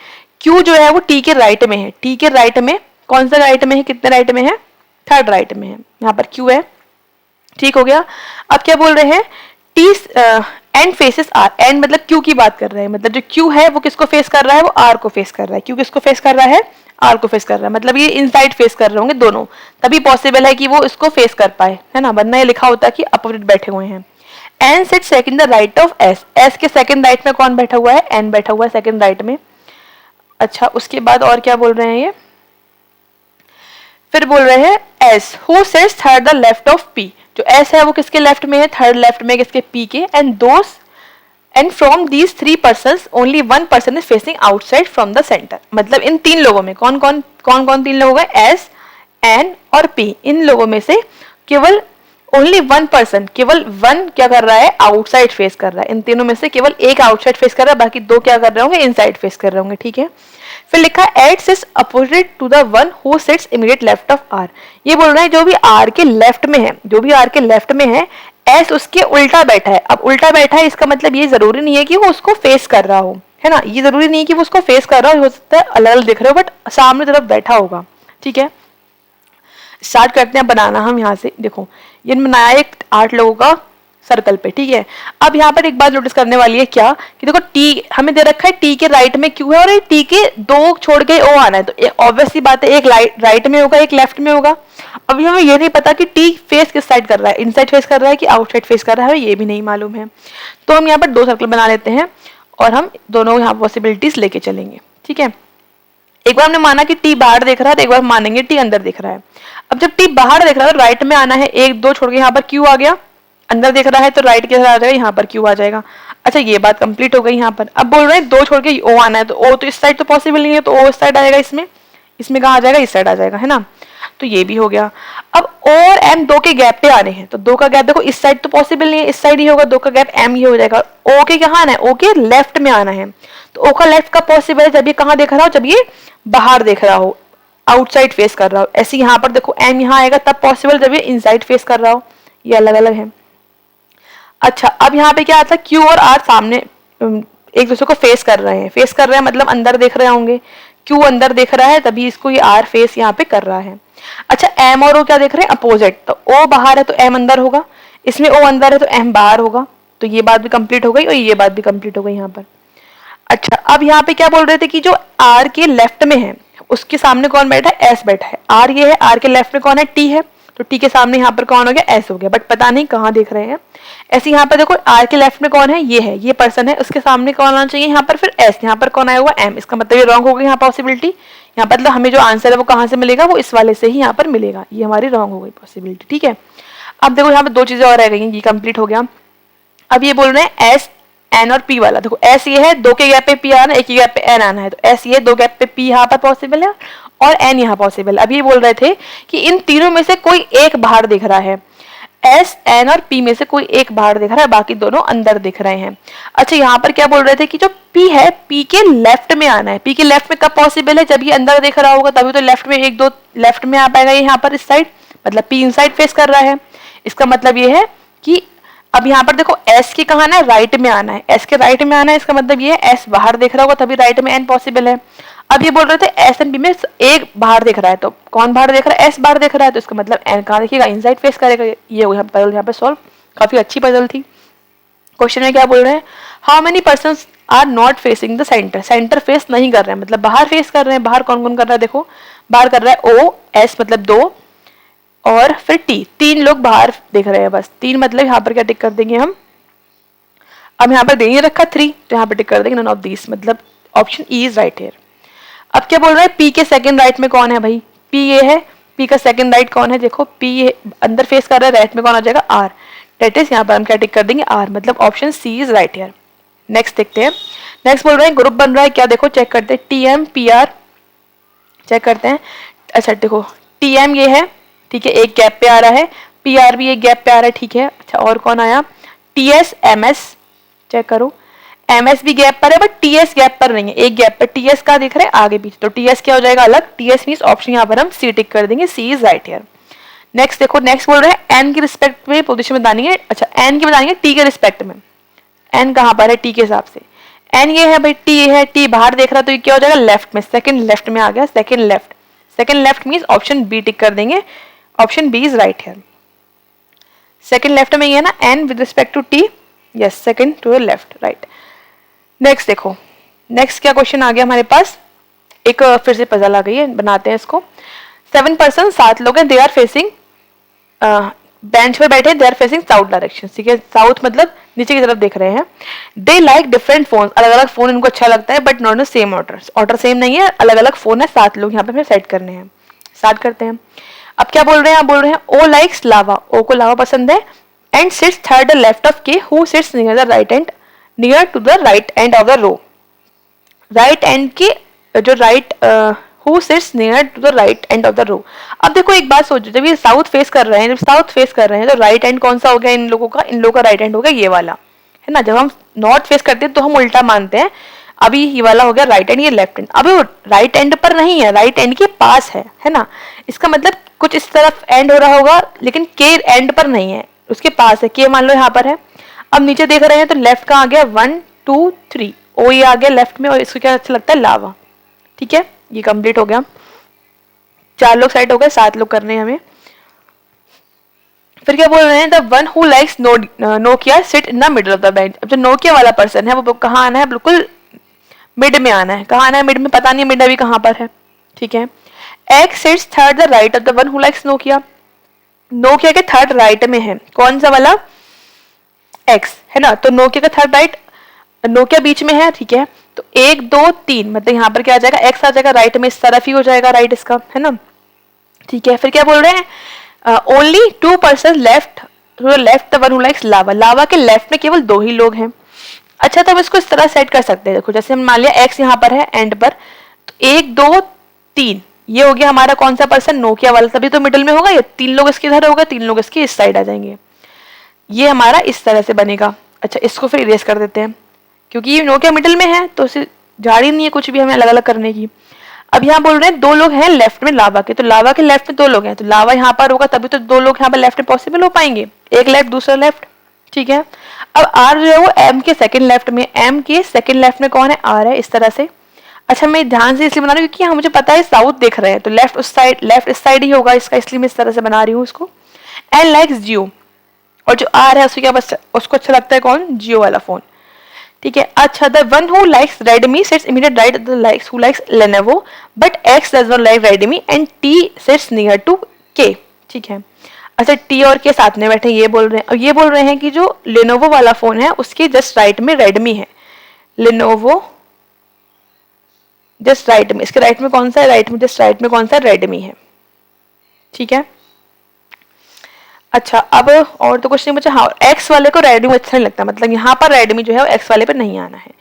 क्यू जो है वो टी के राइट में है, टी के राइट में, कौन सा राइट में है, कितने राइट में है, थर्ड राइट में है, यहाँ पर क्यू है, ठीक हो गया। अब क्या बोल रहे हैं, T and faces R, and मतलब क्यू की बात कर रहे हैं, मतलब जो क्यू है वो किसको फेस कर रहा है, वो आर को फेस कर रहा है। क्यू किसको फेस कर रहा है, आर को फेस कर रहा है, मतलब ये इनसाइड फेस कर रहे होंगे दोनों, तभी पॉसिबल है कि वो इसको फेस कर पाए, है ना, वरना ये लिखा होता है कि अपोजिट बैठे हुए हैं। N sit second the right of S, S के सेकंड राइट में कौन बैठा हुआ है, एन बैठा हुआ है सेकंड राइट में। अच्छा, उसके बाद और क्या बोल रहे हैं ये, फिर बोल रहे हैं S who sits third the left of P, जो एस है वो किसके लेफ्ट में है, थर्ड लेफ्ट में, किसके, पी के। And those and from these three persons only one person is facing outside from the centre, मतलब इन तीन लोगों में कौन कौन तीन लोग हैं, एस, एन और पी, इन लोगों में से केवल ओनली वन पर्सन, केवल वन क्या कर रहा है, आउटसाइड फेस कर रहा है। इन तीनों में से केवल एक आउटसाइड फेस कर रहा है, बाकी दो क्या कर रहे होंगे, इनसाइड फेस कर रहे होंगे, ठीक है। फिर लिखा है at sits opposite to the one who sits immediate left of R, ये बोल रहा है जो भी आर के लेफ्ट में है, जो भी आर के लेफ्ट में है, एस उसके उल्टा बैठा है। अब उल्टा बैठा है इसका मतलब ये जरूरी नहीं है कि वो उसको फेस कर रहा हो, है ना, ये जरूरी नहीं है कि वो उसको फेस कर रहा हो सकता है अलग अलग दिख रहे हो, बट सामने तरफ बैठा होगा, ठीक है। स्टार्ट करते हैं बनाना हम यहाँ से, देखो ये बनाया एक 8 लोगों का सर्कल पे, ठीक है। अब यहाँ पर एक बात नोटिस करने वाली है क्या, कि देखो टी हमें दे रखा है, टी के राइट में क्यू है और टी के दो छोड़ के ओ आना है, तो ऑब्वियस सी बात है एक राइट में होगा एक लेफ्ट में होगा। अभी हमें ये नहीं पता कि टी फेस किस साइड कर रहा है, इनसाइड फेस कर रहा है कि आउटसाइड फेस कर रहा है, ये भी नहीं मालूम है। तो हम यहाँ पर 2 सर्कल बना लेते हैं और हम दोनों यहाँ पॉसिबिलिटीज लेके चलेंगे, ठीक है। एक बार हमने माना कि टी बाहर देख रहा है, तो एक बार मानेंगे टी अंदर दिख रहा है। अब जब टी बाहर देख रहा है तो राइट में आना है, एक दो छोड़ के यहाँ पर क्यू आ गया, अंदर देख रहा है तो राइट के साथ आ जाएगा, यहाँ पर क्यू आ जाएगा। अच्छा, ये बात कंप्लीट हो गई यहाँ पर। अब बोल रहे हैं 2 छोड़ के ओ आना है, तो ओ तो इस साइड तो पॉसिबल नहीं है, तो ओ इस साइड आएगा, इसमें कहाँ आ जाएगा, इस साइड आ जाएगा, है ना, तो ये भी हो गया। अब ओ और एम 2 के गैप पे आने हैं, तो 2 का गैप देखो इस साइड तो पॉसिबल नहीं है, इस साइड ही होगा, 2 का गैप एम ही हो जाएगा। ओ के कहाँ आना है, ओ के लेफ्ट में आना है, तो ओ का लेफ्ट का पॉसिबल है जब ये कहाँ देख रहा हो, जब ये बाहर देख रहा हो, आउटसाइड फेस कर रहा हो। ऐसे यहाँ पर देखो एम यहाँ आएगा तब पॉसिबल जब ये इनसाइड फेस कर रहा हो, ये अलग अलग है। अच्छा, अब यहाँ पे क्या आता है, क्यू और आर सामने एक दूसरे को फेस कर रहे हैं, मतलब अंदर देख रहे होंगे, क्यू अंदर देख रहा है तभी इसको ये आर फेस यहाँ पे कर रहा है। अच्छा, एम और ओ क्या देख रहे हैं, अपोजिट, तो ओ बाहर है तो एम अंदर होगा, इसमें ओ अंदर है तो एम बाहर होगा, तो ये बात भी कंप्लीट हो गई और ये बात भी कंप्लीट हो गई यहाँ पर। अच्छा, अब यहाँ पे क्या बोल रहे थे कि जो आर के लेफ्ट में है उसके सामने कौन बैठा है, एस बैठा है। आर ये है, आर के लेफ्ट में कौन है, टी है, तो टी के सामने यहाँ पर कौन हो गया, एस हो गया, बट पता नहीं कहाँ देख रहे हैं। ऐसे यहाँ पर देखो आर के लेफ्ट में कौन है, ये पर्सन है, उसके सामने कौन आना चाहिए, यहाँ पर फिर एस, यहाँ पर कौन आया हुआ, एम, इसका मतलब ये रॉन्ग हो गई यहाँ पॉसिबिलिटी। यहाँ पर मतलब हमें जो आंसर है वो कहाँ से मिलेगा, वो इस वाले से ही यहाँ पर मिलेगा, ये हमारी रॉन्ग हो गई पॉसिबिलिटी, ठीक है। अब देखो यहाँ पर 2 चीजें और रह गई, ये कंप्लीट हो गया। अब ये बोल रहे हैं एस, एन और पी वाला, देखो एस ये है, 2 के गैप पे पी आना, 1 के गैप पे एन आना है, तो एस ये 2 गैप पे पी यहाँ पर पॉसिबल है और एन यहाँ पॉसिबल। अब ये बोल रहे थे कि इन तीनों में से कोई एक बाहर दिख रहा है, एस, एन और पी में से कोई एक बाहर दिख रहा है, बाकी दोनों अंदर दिख रहे हैं। अच्छा, यहाँ पर क्या बोल रहे थे कि जो पी है, पी के लेफ्ट में आना है। पी के लेफ्ट में कब पॉसिबल है, जब ये अंदर दिख रहा होगा तभी तो लेफ्ट में 1 2 लेफ्ट में आ पाएगा, यहाँ पर इस साइड, मतलब पी इन साइड फेस कर रहा है। इसका मतलब ये है कि अब यहाँ पर देखो एस के कहा ना, राइट में आना है, एस के राइट में आना है, इसका मतलब ये है एस बाहर दिख रहा होगा तभी राइट में एन पॉसिबल है। अब ये बोल रहे थे एस एंड बी में एक बाहर दिख रहा है, तो कौन बाहर देख रहा है, एस बाहर देख रहा है, तो इसका मतलब एन कहाँ देखिएगा, इनसाइड फेस करेगा। ये हो गया पजल यहाँ पे सॉल्व, काफी अच्छी पजल थी। क्वेश्चन में क्या बोल रहे हैं, how many person are not facing the center, center face नहीं कर रहे हैं, मतलब बाहर फेस कर रहे हैं। बाहर कौन कौन कर रहा है, देखो बाहर कर रहा है ओ, एस मतलब 2 और फिर टी, 3 लोग बाहर देख रहे हैं बस। 3 मतलब यहाँ पर क्या टिक कर देंगे हम, अब यहाँ पर देंगे रखा 3, तो यहाँ पर टिक कर देंगे नन ऑफ दिस, मतलब option E is right here. अब क्या बोल रहा है, पी के सेकंड राइट में कौन है भाई, पी ये है, पी का सेकंड राइट कौन है, देखो पी अंदर फेस कर रहा है, राइट में कौन आ जाएगा, आर, डेट इज यहाँ पर हम क्या टिक कर देंगे, आर, मतलब option C is right here. Next देखते हैं, नेक्स्ट बोल रहे हैं ग्रुप बन रहा है क्या, देखो चेक करते हैं, T M P R check करते हैं। अच्छा देखो टी एम ये है, ठीक है, एक गैप पे आ रहा है, PR भी एक गैप पे आ रहा है, ठीक है। अच्छा और कौन आया, TS MS, चेक करो, MS भी गैप पर है बट TS गैप पर नहीं है, एक गैप पर TS का दिख रहा है आगे पीछे, तो TS क्या हो जाएगा अलग, TS मींस ऑप्शन यहाँ पर हम C टिक कर देंगे, C is right here. Next देखो, नेक्स्ट बोल रहे हैं N के रिस्पेक्ट में पोजीशन बतानी है। अच्छा N की बतानी है T के रिस्पेक्ट में, N कहाँ पर है, T के हिसाब से, N ये है भाई, T ये है, T बाहर देख रहा है तो ये क्या हो जाएगा लेफ्ट में, सेकंड लेफ्ट में आ गया, second left, second left means option B tick कर देंगे, option B is right here. Second left में ये है ना N with respect to T, yes second to the left, right. Next देखो, नेक्स्ट क्या क्वेश्चन आ गया हमारे पास, एक फिर से पजल आ गई है, बनाते हैं इसको। 7 पर्सन, 7 लोग हैं, दे आर फेसिंग, बेंच पे बैठे, they are facing south direction, ठीक है, साउथ मतलब नीचे की तरफ देख रहे हैं। दे लाइक डिफरेंट फोन, अलग अलग फोन इनको अच्छा लगता है but not the same order, order same नहीं है, अलग अलग फोन है, 7 लोग यहाँ पे सेट करने हैं, स्टार्ट करते हैं। अब क्या बोल रहे हैं, आप बोल रहे हैं ओ लाइक्स लावा, ओ को लावा पसंद है, and sits third left of K, who sits near the right end, near to the right end of the row, right end के जो right, who sits near to the right end of the row. अब देखो एक बात सोचो, जब ये south face कर रहे हैं, जब साउथ फेस कर रहे हैं तो राइट एंड कौन सा हो गया इन लोगों का, इन लोगों का राइट एंड हो गया ये वाला, है ना। जब हम नॉर्थ फेस करते हैं तो हम उल्टा मानते हैं, अभी ये वाला हो गया राइट एंड, ये लेफ्ट एंड, अभी राइट एंड पर नहीं है, राइट एंड के पास है ना। इसका मतलब कुछ इस तरफ एंड हो रहा होगा लेकिन के एंड पर नहीं है, उसके पास है, के मान लो यहाँ पर है। अब नीचे देख रहे हैं तो लेफ्ट का आ गया 1 2 3, ओ ये आ गया लेफ्ट में, और इसको क्या अच्छा लगता है लावा, ठीक है, ये कंप्लीट हो गया। 4 लोग साइड हो गए, 7 लोग करने हैं हमें। फिर क्या बोल रहे हैं, the one who likes Nokia sit in the middle of the bench. अब जो नोकिया वाला पर्सन है वो कहाँ आना है, बिल्कुल मिड में आना है, कहाँ आना है मिड में, पता नहीं मिड अभी कहाँ पर है, ठीक है। X seats third the right of the one who likes Nokia, Nokia के थर्ड राइट में है, कौन सा वाला, एक्स, है ना, तो नोकिया का थर्ड राइट, नोकिया बीच में है, ठीक है। तो 1 2 3 मतलब यहाँ पर क्या आ जाएगा, एक्स आ जाएगा राइट में, इस तरफ ही हो जाएगा राइट इसका, है ना, ठीक है। फिर क्या बोल रहे हैं, only 2 person left to the left the one who likes lava, lava के लेफ्ट में केवल 2 ही लोग हैं। अच्छा तो हम इसको इस तरह सेट कर सकते हैं, देखो जैसे हम मान लिया एक्स यहाँ पर है एंड पर, तो 1 2 3 ये हो गया हमारा कौन सा पर्सन, नोकिया वाला, तभी तो मिडिल में होगा, ये 3 लोग इसके इधर होगा, 3 लोग इसके इस साइड आ जाएंगे, ये हमारा इस तरह से बनेगा। अच्छा इसको फिर इरेज कर देते हैं, क्योंकि ये नोकिया मिडिल में है तो उसे झाड़ी नहीं है कुछ भी हमें अलग अलग करने की। अब यहाँ बोल रहे हैं 2 लोग हैं लेफ्ट में लावा के, तो लावा के लेफ्ट में 2 लोग हैं, तो लावा यहाँ पर होगा तभी तो 2 लोग यहाँ पर लेफ्ट में पॉसिबल हो पाएंगे, एक लेफ्ट दूसरा लेफ्ट, ठीक है। अब आर जो है वो एम के सेकंड लेफ्ट में, एम के सेकंड लेफ्ट में कौन है, आर है, इस तरह से। अच्छा मैं ध्यान से इसलिए बना रही हूँ क्योंकि यहाँ मुझे पता है साउथ देख रहे हैं तो लेफ्ट उस साइड, लेफ्ट इस साइड ही होगा इसका, इसलिए मैं इस तरह से बना रही हूँ इसको। एंड लाइक्स जियो, और जो आर है उसको क्या बस उसको अच्छा लगता है कौन, जियो वाला फोन, ठीक है। अच्छा the one who likes Redmi sits immediate right the likes who likes Lenovo but X does not like Redmi and T sits near to K, ठीक है। अच्छा टी और के साथ में बैठे ये बोल रहे हैं, और ये बोल रहे हैं कि जो लेनोवो वाला फोन है उसके जस्ट राइट में रेडमी है, लेनोवो जस्ट राइट में, इसके राइट में कौन सा है, राइट में जस्ट राइट में कौन सा रेडमी है, ठीक है। अच्छा अब और तो कुछ नहीं बचा, हाँ एक्स वाले को रेडमी अच्छा नहीं लगता, मतलब यहाँ पर रेडमी जो है वो एक्स वाले पर नहीं आना है,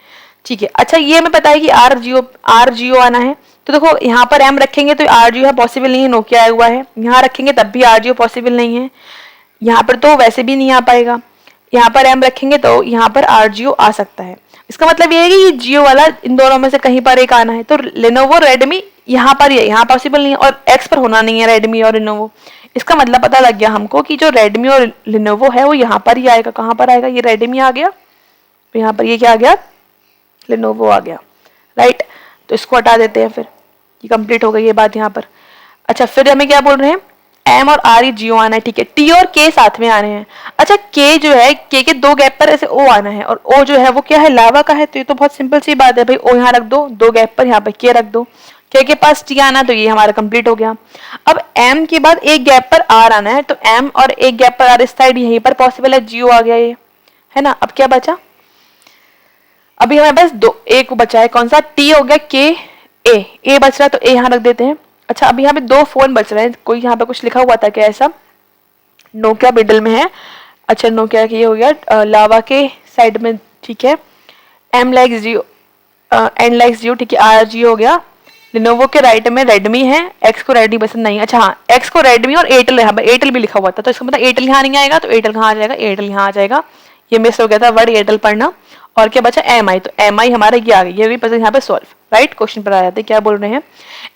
ठीक है। अच्छा ये हमें पता है कि आर जियो आना है, तो देखो यहाँ पर एम रखेंगे तो आर जियो पॉसिबल नहीं है, नोकिया आया हुआ है, यहाँ रखेंगे तब भी आर जियो पॉसिबल नहीं है, यहाँ पर तो वैसे भी नहीं आ पाएगा, यहाँ पर एम रखेंगे तो यहाँ पर आर जियो आ सकता है। इसका मतलब ये है कि जियो वाला इन दोनों में से कहीं पर एक आना है, तो लेनोवो रेडमी यहाँ पर ही है, यहाँ पॉसिबल नहीं है, और एक्स पर होना नहीं है रेडमी और लेनोवो। इसका मतलब पता लग गया हमको कि जो रेडमी और लेनोवो है वो यहाँ पर ही आएगा, कहाँ पर आएगा, ये रेडमी आ गया, तो यहाँ पर ये क्या आ गया, लेनोवो आ गया, राइट। तो इसको हटा देते हैं, फिर ये कंप्लीट हो गई ये बात यहाँ पर। अच्छा फिर हमें क्या बोल रहे हैं, एम और आर ही जियो आना है, ठीक है। टी और के साथ में आने हैं। अच्छा के जो है, के 2 गैप पर ऐसे ओ आना है, और ओ जो है वो क्या है, लावा का है, तो ये तो बहुत सिंपल सी बात है भाई, ओ यहाँ रख दो, 2 गैप पर यहाँ पर के रख दो, के पास टी आना, तो ये हमारा कंप्लीट हो गया। अब एम के बाद एक गैप पर आर आना है, तो एम और एक गैप पर आर इस साइड यहीं पर पॉसिबल है, जियो आ गया ये, है ना। अब क्या बचा, अभी हमारे पास 2 एक बचा है, कौन सा, टी हो गया, के ए बच रहा है तो ए यहाँ रख देते हैं। अच्छा अभी यहाँ पे 2 फोन बच रहे हैं, कोई यहाँ पे कुछ लिखा हुआ था क्या ऐसा, नोकिया मिडल में है, अच्छा नोकिया की ये हो गया लावा के साइड में, ठीक है। एम लाइक्स जियो, एन लाइक्स जियो, ठीक है, आर जियो हो गया, लिनोवो के राइट में रेडमी है, एक्स को रेडमी पसंद नहीं है। अच्छा हाँ, एक्स को रेडमी और एयरटेल, यहाँ पर एयरटेल भी लिखा हुआ था, तो इसका मतलब एयरटेल यहाँ नहीं आएगा, तो एयरटेल कहाँ आ जाएगा, एयरटेल यहाँ आ जाएगा। ये मिस हो गया था वर्ड एयरटेल पढ़ना। और क्या बचा, एम आई, तो एम आई हमारा ये आ गया, ये भी पसंद यहाँ पे सॉल्व। राइट, क्वेश्चन पर आ जाते हैं, क्या बोल रहे हैं,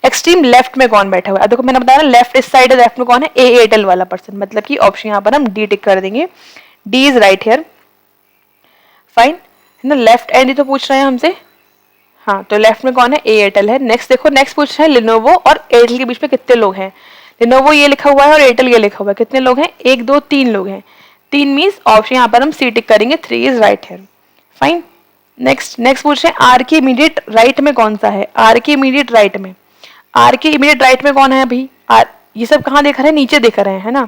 एक्सट्रीम लेफ्ट में कौन बैठा हुआ है। देखो मैंने बताया लेफ्ट इस साइड, लेफ्ट में कौन है, ए एयरटेल वाला पर्सन, मतलब कि ऑप्शन यहाँ पर हम डी टिक कर देंगे, D is right here. Fine है ना, लेफ्ट एंड ही तो पूछ रहे हैं हमसे। हाँ, तो लेफ्ट में कौन है, ए एयरटेल है। नेक्स्ट देखो, नेक्स्ट पूछ रहे हैं लिनोवो और एयरटेल के बीच में कितने लोग हैं। लिनोवो ये लिखा हुआ है और एयरटेल ये लिखा हुआ है, कितने लोग हैं, 1 2 3 लोग हैं। 3 मीन्स ऑप्शन यहाँ पर हम सी टिक करेंगे, 3 is right here. Fine, next पूछ रहे हैं आर के इमीडिएट राइट में कौन सा है। आर के इमीडिएट राइट में, आर के इमीडिएट राइट में कौन है अभी, आर, ये सब कहाँ देख रहे हैं, नीचे देख रहे हैं, है ना,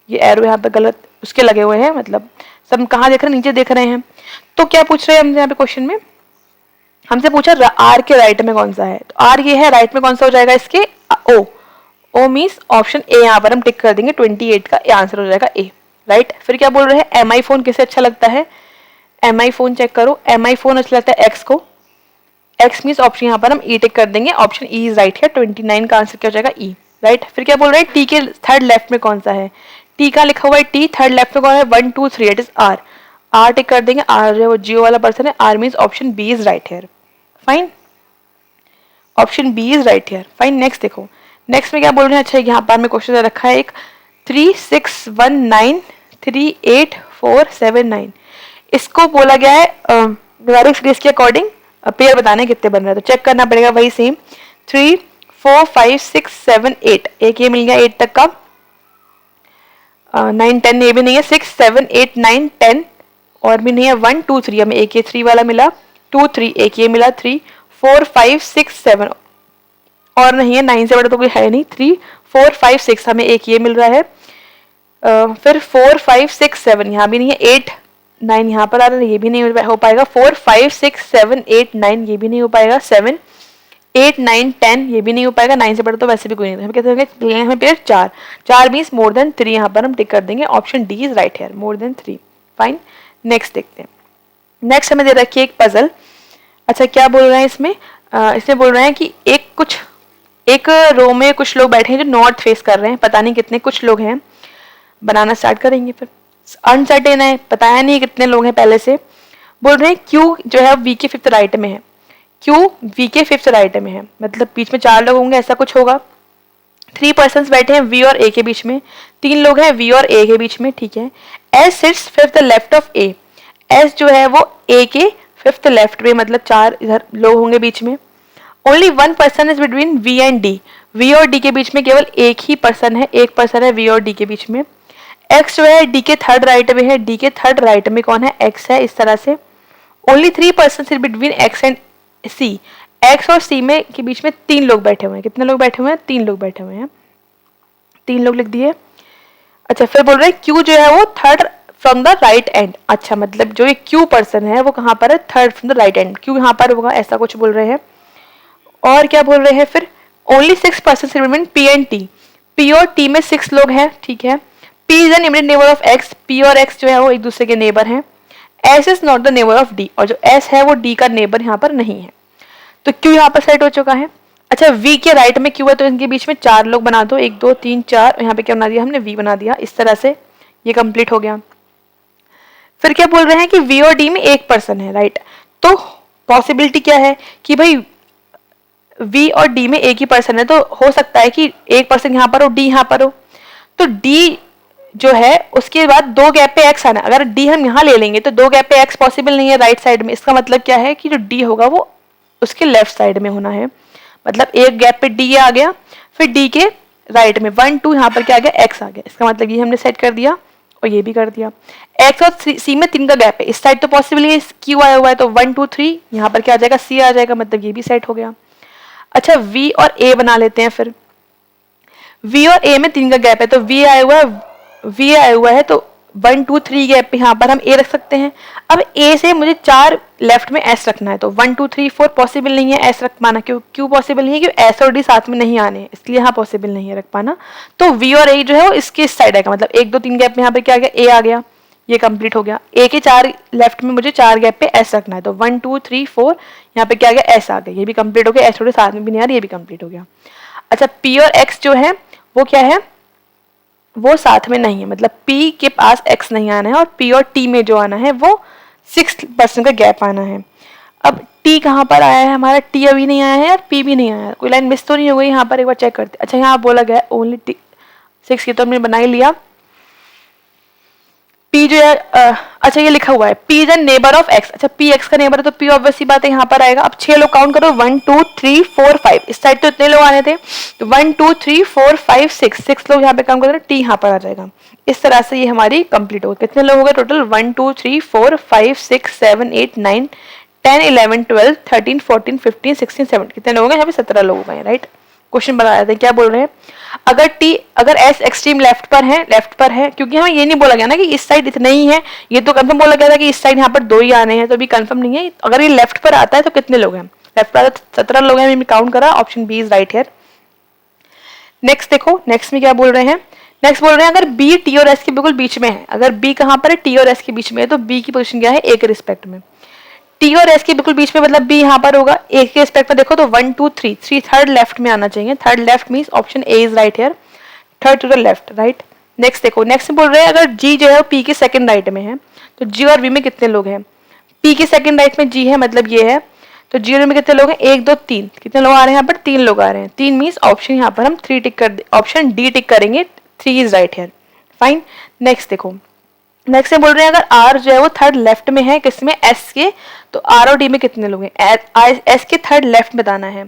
ये एरो यहाँ पे गलत उसके लगे हुए हैं, मतलब सब कहाँ देख रहे हैं, नीचे देख रहे हैं। तो क्या पूछ रहे हैं हमसे यहाँ पे क्वेश्चन में, हमसे पूछा आर के राइट में कौन सा है, तो आर ये है, राइट में कौन सा हो जाएगा इसके, ओ, ओ मीन्स ऑप्शन ए यहाँ पर हम टिक कर देंगे, 28 का आंसर हो जाएगा ए। राइट, फिर क्या बोल रहे हैं, एम आई फोन किसे अच्छा लगता है, एम आई फोन चेक करो, एम आई फोन अच्छा लगता है एक्स को, एक्स मीन्स ऑप्शन यहाँ पर हम ई टिक कर देंगे, ऑप्शन ई इज राइट है, 29 का आंसर क्या हो जाएगा ई। राइट, फिर क्या बोल रहे हैं, टी के थर्ड लेफ्ट में कौन सा है, टी का लिखा हुआ है टी, थर्ड लेफ्ट में कौन है, 1 2 3, it is R, R tick कर देंगे, आर जो जियो वाला पर्सन है, R means option B is right here. Fine, option B is right here. Fine, next देखो, नेक्स्ट में क्या बोल रहे हैं, अच्छा यहाँ पर में क्वेश्चन रखा है एक 3 6 1 9 3 8 4 7 9, इसको बोला गया है न्यूमेरिक सीरीज के अकॉर्डिंग पेयर बताने कितने बन रहे हैं, तो चेक करना पड़ेगा वही सेम, 3 4 5 6 7 8, एक ये मिल गया 8 तक का, 9 10 ये भी नहीं है, 6 7 8 9 10 और भी नहीं है, 1 2 3 हमें एक ये 3 वाला मिला, 2 3 एक ये मिला, 3 4 5 6 7 और नहीं है, 9 से बड़ा तो कोई है नहीं, 3 4 5 6 हमें एक ये मिल रहा है, फिर 4 5 6 7 यहाँ भी नहीं है, 8 9 यहाँ पर आ रहा है, ये भी नहीं हो पाएगा, 4 5 6 7 8 9 ये भी नहीं हो पाएगा, 7 8 9 10 ये भी नहीं हो पाएगा, 9 से बड़ा तो वैसे भी कोई नहीं, हम कहते हैं हमें पेयर 4 मीन्स मोर देन 3, यहाँ पर हम टिक कर देंगे, option D is right here, more than 3। Fine, next देखते हैं, नेक्स्ट हमें दे रखी है एक पजल। अच्छा क्या बोल रहे हैं इसमें, इसमें बोल रहे हैं कि एक रो में कुछ लोग बैठे हैं जो नॉर्थ फेस कर रहे हैं, पता नहीं कितने कुछ लोग हैं, बनाना स्टार्ट करेंगे, फिर अनसर्टेन है, बताया नहीं कितने लोग हैं पहले से। बोल रहे हैं क्यू जो है वी के 5th राइट में है, क्यू वी के 5th राइट में है, मतलब बीच में 4 लोग होंगे, ऐसा कुछ होगा। 3 पर्सन्स बैठे हैं वी और ए के बीच में, 3 लोग हैं वी और ए के बीच में, ठीक है। S seats 5th left of A, S जो है वो ए के 5th लेफ्ट में, मतलब 4 इधर लोग होंगे बीच में। Only 1 person is between V and D, V और डी के बीच में केवल एक ही पर्सन है, एक पर्सन है वी और डी के बीच में। एक्स जो है डी के 3rd राइट में है, डी के 3rd राइट में कौन है, एक्स है, इस तरह से। Only 3 person is between X and C, X और सी में के बीच में 3 लोग बैठे हुए हैं, कितने लोग बैठे हुए हैं, 3 लोग बैठे हुए हैं, 3 लोग लिख दिए। अच्छा फिर बोल रहे हैं क्यू जो है वो 3rd from the right and, अच्छा मतलब जो ये क्यू पर्सन है वो कहाँ पर है, 3rd from the right and, Q यहाँ पर होगा, ऐसा कुछ बोल रहे हैं। और क्या बोल रहे हैं फिर, only 6 person between P and T, P और टी में 6 लोग हैं, ठीक है। P is an immediate neighbour of X, P और X जो है वो एक दूसरे के नेबर हैं। S is not the neighbour of D, और जो S है वो D का नेबर यहाँ पर नहीं है, तो Q यहाँ पर सेट हो चुका है। अच्छा V के राइट में Q है, तो इनके बीच में 4 लोग बना दो, 1 2 3 4, यहाँ पे क्या बना दिया हमने, V बना दिया, इस तरह से ये कंप्लीट हो गया। फिर क्या बोल रहे हैं कि V और D में एक पर्सन है, राइट, तो पॉसिबिलिटी क्या है कि भाई V और D में एक ही पर्सन है, तो हो सकता है कि एक पर्सन यहाँ पर हो, D यहाँ पर हो, तो D जो है उसके बाद 2 गैप पे x आना, अगर d हम यहाँ ले लेंगे तो 2 गैप पे x पॉसिबल नहीं है राइट साइड में, इसका मतलब क्या है कि जो d होगा वो उसके लेफ्ट साइड में होना है, मतलब एक गैप पे d आ गया, फिर d के राइट में 1 2 यहाँ पर क्या आ गया, x आ गया, इसका मतलब ये हमने सेट कर दिया और ये भी कर दिया। x और c में 3 का गैप है, इस साइड तो पॉसिबल है, q आया हुआ है, तो 1 2 3 यहाँ पर क्या आ जाएगा, c आ जाएगा, मतलब ये भी सेट हो गया। अच्छा v और a बना लेते हैं, फिर v और a में 3 का गैप है, तो v आया हुआ है, तो 1 2 3 गैप पे यहाँ पर हम a रख सकते हैं। अब a से मुझे 4 लेफ्ट में s रखना है, तो 1 2 3 4 पॉसिबल नहीं है s रख पाना, क्यों पॉसिबल नहीं है, क्योंकि s और d साथ में नहीं आने, इसलिए यहाँ पॉसिबल नहीं है रख पाना। तो v और a जो है वो इसके इस साइड आएगा, मतलब 1 2 3 गैप में यहाँ पे क्या आ गया, a आ गया, ये कंप्लीट हो गया। ए के 4 लेफ्ट में मुझे 4 गैप पे एस रखना है, तो 1 2 3 4 यहाँ पे क्या आ गया, एस आ गया, ये भी कंप्लीट हो गया। एस थोड़े साथ में भी नहीं आ रही, ये भी कंप्लीट हो गया। अच्छा, पी और एक्स जो है वो क्या है, वो साथ में नहीं है, मतलब पी के पास एक्स नहीं आना है और पी और टी में जो आना है वो 6% का गैप आना है। अब टी कहाँ पर आया है हमारा, टी अभी नहीं आया है और पी भी नहीं आया है, कोई लाइन मिस तो नहीं हो गई यहाँ पर, एक बार चेक करते। अच्छा, यहाँ बोला गया ओनली टी 6 की, तो हमने बना ही लिया। P जो है अच्छा ये लिखा हुआ है P is neighbour of X। अच्छा, P X का नेबर है तो P ऑब्वियस सी बात है यहाँ पर आएगा। अब 6 लोग काउंट करो, 1 2 3 4 5, इस साइड तो इतने लोग आने थे, तो 1 2 3 4 5 6 लोग यहाँ पे काउंट करो, T यहाँ पर आ जाएगा। इस तरह से ये हमारी कंप्लीट हो गई। कितने लोग हो गए टोटल, 1 2 3 4 5 6 7 8 9 10 11 12 13 14 15 16 17, कितने लोग हैं यहाँ पे, 17 लोग हैं, राइट। क्वेश्चन बता रहे थे, क्या बोल रहे हैं, अगर एस एक्सट्रीम लेफ्ट पर है, क्योंकि हमें ये नहीं बोला गया ना कि इस साइड इतना ही है, ये तो कंफर्म बोला गया था कि इस साइड यहाँ पर 2 ही आने हैं, तो अभी कंफर्म नहीं है। अगर ये लेफ्ट पर आता है तो कितने लोग हैं, लेफ्ट पर 17 लोग हैं, मैंने काउंट करा, option B is right here. Next देखो, नेक्स्ट में क्या बोल रहे हैं, नेक्स्ट बोल रहे हैं अगर बी टी और एस के बिल्कुल बीच में है, अगर बी कहाँ पर है, टी और एस के बीच में है, तो बी की पोजीशन क्या है, ए के रिस्पेक्ट में। टी और एस के बिल्कुल बीच में, मतलब बी यहाँ पर होगा, ए के रिस्पेक्ट में देखो तो 1 2 3 थर्ड लेफ्ट में आना चाहिए, third left means option A is right here, third to the left, right. Next देखो, नेक्स्ट बोल रहे हैं अगर जी जो है वो पी के सेकंड राइट में है, तो जी और वी में कितने लोग हैं, पी के सेकंड राइट में जी है, मतलब ये है, तो जी और वी में कितने लोग हैं, 1 2 3, कितने लोग आ रहे हैं यहाँ पर, 3 लोग आ रहे हैं। 3 मींस ऑप्शन यहाँ पर हम 3 टिक कर, ऑप्शन डी टिक करेंगे, 3 is right here, fine. Next देखो, नेक्स्ट बोल रहे हैं अगर आर जो है वो थर्ड लेफ्ट में है, किसमें, एस के, तो आर और डी में कितने लोग हैं, एस के थर्ड लेफ्ट में बताना है,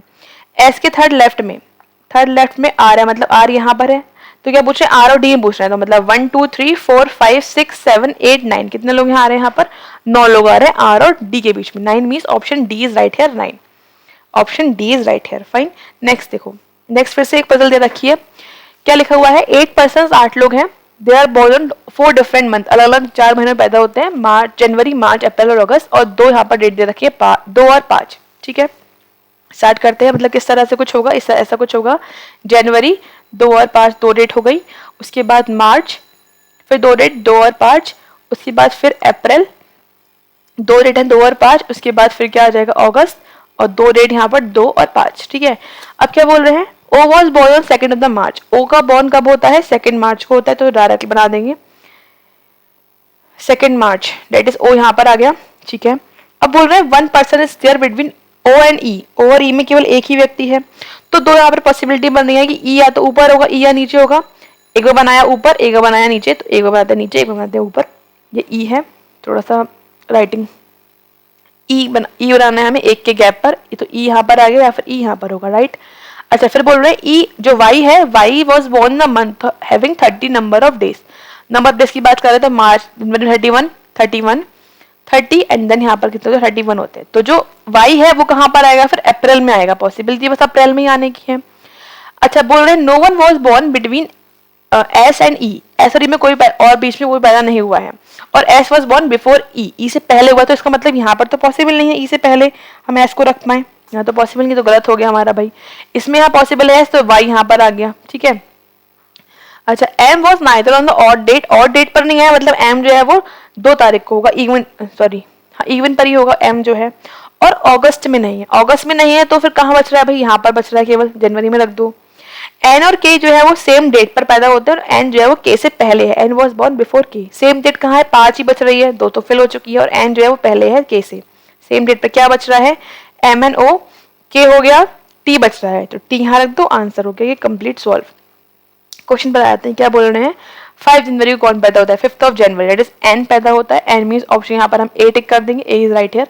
एस के थर्ड लेफ्ट में आर है, मतलब आर यहाँ पर है, तो क्या पूछ रहे हैं, आर और डी में पूछ रहे हैं, तो मतलब 1 2 3 4 5 6 7 8 9, कितने लोग यहाँ आ रहे हैं, यहाँ पर 9 लोग आ रहे हैं आर और डी के बीच में, 9 means option D is right here, 9, option D is right here, fine. Next देखो, नेक्स्ट फिर से एक पजल दे रखी है, क्या लिखा हुआ है, 8 पर्सन 8 लोग हैं, they are born on 4 different month, अलग अलग 4 महीने पैदा होते हैं, मार्च, जनवरी, मार्च, अप्रैल और अगस्त, और 2 यहाँ पर डेट दे रखी है, 2 और 5, ठीक है। स्टार्ट करते हैं, मतलब किस तरह से कुछ होगा, इस ऐसा कुछ होगा, जनवरी 2 और 5 2 डेट हो गई, उसके बाद मार्च फिर 2 डेट 2 और 5, उसके बाद फिर अप्रैल 2 डेट है 2 और 5, उसके बाद फिर क्या आ जाएगा अगस्त, और 2 डेट यहाँ पर 2 और 5, ठीक है। अब क्या बोल रहे हैं, O was born on 2 of the March, O का बॉर्न कब होता है, 2 मार्च को होता है, तो डायरेक्टली बना देंगे 2 मार्च, डेट इज ओ यहाँ पर आ गया, ठीक है। अब बोल रहे हैं 1 person is there between O and E, O और ई में केवल एक ही व्यक्ति है, तो 2 यहाँ पर पॉसिबिलिटी बन रही है कि ई या तो ऊपर होगा, ई या नीचे होगा, एक बार बनाया ऊपर, एक बार बनाया नीचे, तो एक बार बनाते हैं नीचे, एक बार बनाते हैं ऊपर, ये ई है, थोड़ा सा राइटिंग ई बनाना है हमें एक के गैप पर, तो ई यहाँ पर आ गया या फिर ई यहाँ पर होगा, राइट। अच्छा, फिर बोल रहे हैं ई जो वाई है, Y was born the month having 30 number of days, number of days की बात कर रहे हैं तो मार्च 30 एंड देन यहाँ पर कितने 31 होते हैं, तो जो वाई है वो कहाँ पर आएगा, फिर अप्रैल में आएगा, पॉसिबिलिटी बस अप्रैल में ही आने की है। अच्छा, बोल रहे हैं no one was born between S and E, S और ई में कोई और बीच में कोई पैदा नहीं हुआ है, और एस वॉज बोर्न बिफोर ई, ई से पहले हुआ, तो इसका मतलब यहाँ पर तो पॉसिबल नहीं है ई से पहले हम एस को रख पाए, यहाँ तो पॉसिबल नहीं, तो गलत हो गया हमारा भाई, इसमें यहाँ पॉसिबल है तो वाई यहाँ पर आ गया, ठीक है। अच्छा, M was neither on the odd date पर नहीं है, मतलब एम जो है वो 2 तारीख को होगा, इवन पर ही होगा एम जो है, और अगस्त में नहीं है, अगस्त में नहीं है तो फिर कहाँ बच रहा है भाई, यहाँ पर बच रहा है केवल, जनवरी में रख दो। एन और के जो है वो सेम डेट पर पैदा होते हैं, और एन जो है वो के से पहले है, एन वॉज बोर्न बिफोर के, सेम डेट कहाँ है, 5 ही बच रही है, 2 तो फिल हो चुकी है, और एन जो है वो पहले है के से, सेम डेट पर क्या बच रहा है, एम एन ओ, के हो गया, टी बच रहा है, तो टी यहाँ रख दो, आंसर हो गया ये कंप्लीट सॉल्व। क्वेश्चन पर आते हैं, क्या बोल रहे हैं, 5 जनवरी को कौन पैदा होता है, 5th of January, that is an पैदा होता है, एन मींस ऑप्शन यहाँ पर हम ए टिक कर देंगे, ए इज राइट हियर।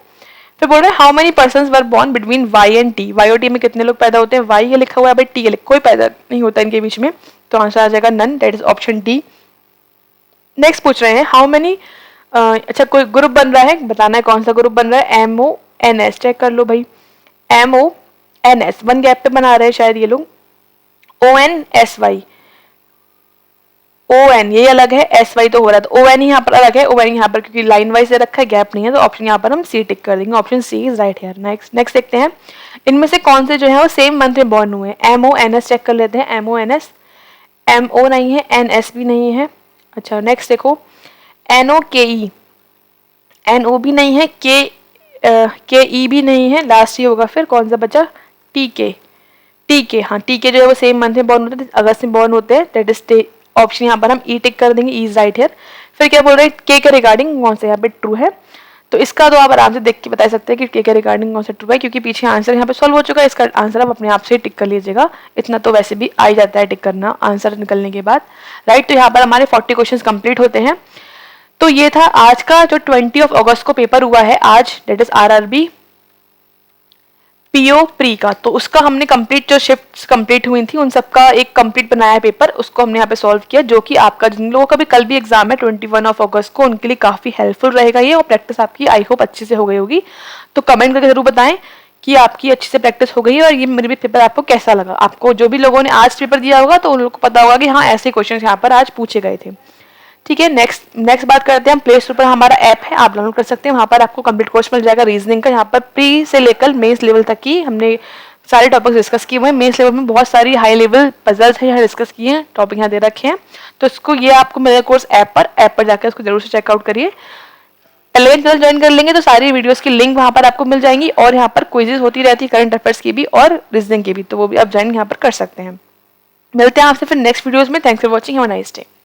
फिर बोल रहे हैं how many persons were born between Y and T, Y और टी में कितने लोग पैदा होते हैं, वाई ये लिखा हुआ है भाई, टी कोई पैदा नहीं होता इनके बीच में, तो आंसर आ जाएगा none, that is option D. Next पूछ रहे हैं हाउ मेनी, अच्छा कोई ग्रुप बन रहा है, बताना है कौन सा ग्रुप बन रहा है, M O N S, check कर लो भाई, M O N S, 1 gap पे बना रहे हैं शायद ये लोग, O N S Y, O N ये अलग है, एस वाई तो हो रहा था, ओ एन यहाँ पर अलग है, ओ एन यहाँ पर क्योंकि लाइन वाइज से रखा है, गैप नहीं है, तो ऑप्शन यहाँ पर हम सी टिक कर देंगे, option C is right here. Next देखते हैं इनमें से कौन से जो है वो सेम मंथ में बॉर्न हुए हैं, M O N S check कर लेते हैं, M O N S, M O नहीं है, एन एस भी नहीं है। अच्छा नेक्स्ट देखो, NOKE, NO भी नहीं है, KE भी नहीं है, लास्ट ही होगा फिर कौन सा बचा, TK, हाँ TK जो है वो सेम मंथ में बॉर्न होते हैं, अगस्त में बॉर्न होते हैं, दैट इज ऑप्शन यहाँ पर हम ई टिक कर देंगे, ई इज राइट हियर। फिर क्या बोल रहे हैं के रिगार्डिंग कौन सा यहाँ पे ट्रू है, तो इसका तो आप आराम से देख के बता सकते हैं कि के रिगार्डिंग कौन सा ट्रू है, क्योंकि पीछे आंसर यहाँ पे सॉल्व हो चुका है, इसका आंसर आप अपने आप से टिक कर लीजिएगा, इतना तो वैसे भी आ ही जाता है टिक करना आंसर निकलने के बाद, राइट। तो यहाँ पर हमारे 40 क्वेश्चन कंप्लीट होते हैं। तो ये था आज का जो 20 अगस्त को पेपर हुआ है आज, that is RRB PO pre का, तो उसका हमने कंप्लीट जो शिफ्ट्स कंप्लीट हुई थी उन सबका एक कंप्लीट बनाया है पेपर, उसको हमने यहाँ पे सॉल्व किया, जो कि आपका जिन लोगों का भी कल भी एग्जाम है 21 अगस्त को, उनके लिए काफी हेल्पफुल रहेगा ये, और प्रैक्टिस आपकी आई होप अच्छे से हो गई होगी। तो कमेंट करके जरूर बताएं कि आपकी अच्छे से प्रैक्टिस हो गई है और ये मेरे भी पेपर आपको कैसा लगा। आपको जो भी लोगों ने आज पेपर दिया होगा तो उन लोगों को पता होगा कि हाँ ऐसे क्वेश्चन यहाँ पर आज पूछे गए थे। ठीक है, नेक्स्ट बात करते हैं हम प्ले स्टोर पर हमारा ऐप है, आप डाउनलोड कर सकते हैं, वहाँ पर आपको कंप्लीट कोर्स मिल जाएगा रीजनिंग का, यहाँ पर प्री से लेकर मेंस लेवल तक की हमने सारे टॉपिक्स डिस्कस किए हुए हैं। मेंस लेवल में बहुत सारी हाई लेवल पजल्स हैं यहाँ डिस्कस किए हैं, टॉपिक यहाँ दे रखे हैं, तो इसको ये आपको मेरा कोर्स ऐप पर जाकर इसको जरूर से चेकआउट करिए। 11th ट्वेल्थ ज्वाइन कर लेंगे तो सारी वीडियोस की लिंक वहाँ पर आपको मिल जाएंगी, और यहाँ पर क्विजेज होती रहती है करंट अफेयर्स की भी और रीजनिंग की भी, तो वो भी आप ज्वाइन यहाँ पर कर सकते हैं। मिलते हैं आपसे फिर नेक्स्ट वीडियोस में। Thanks for watching, have a nice day.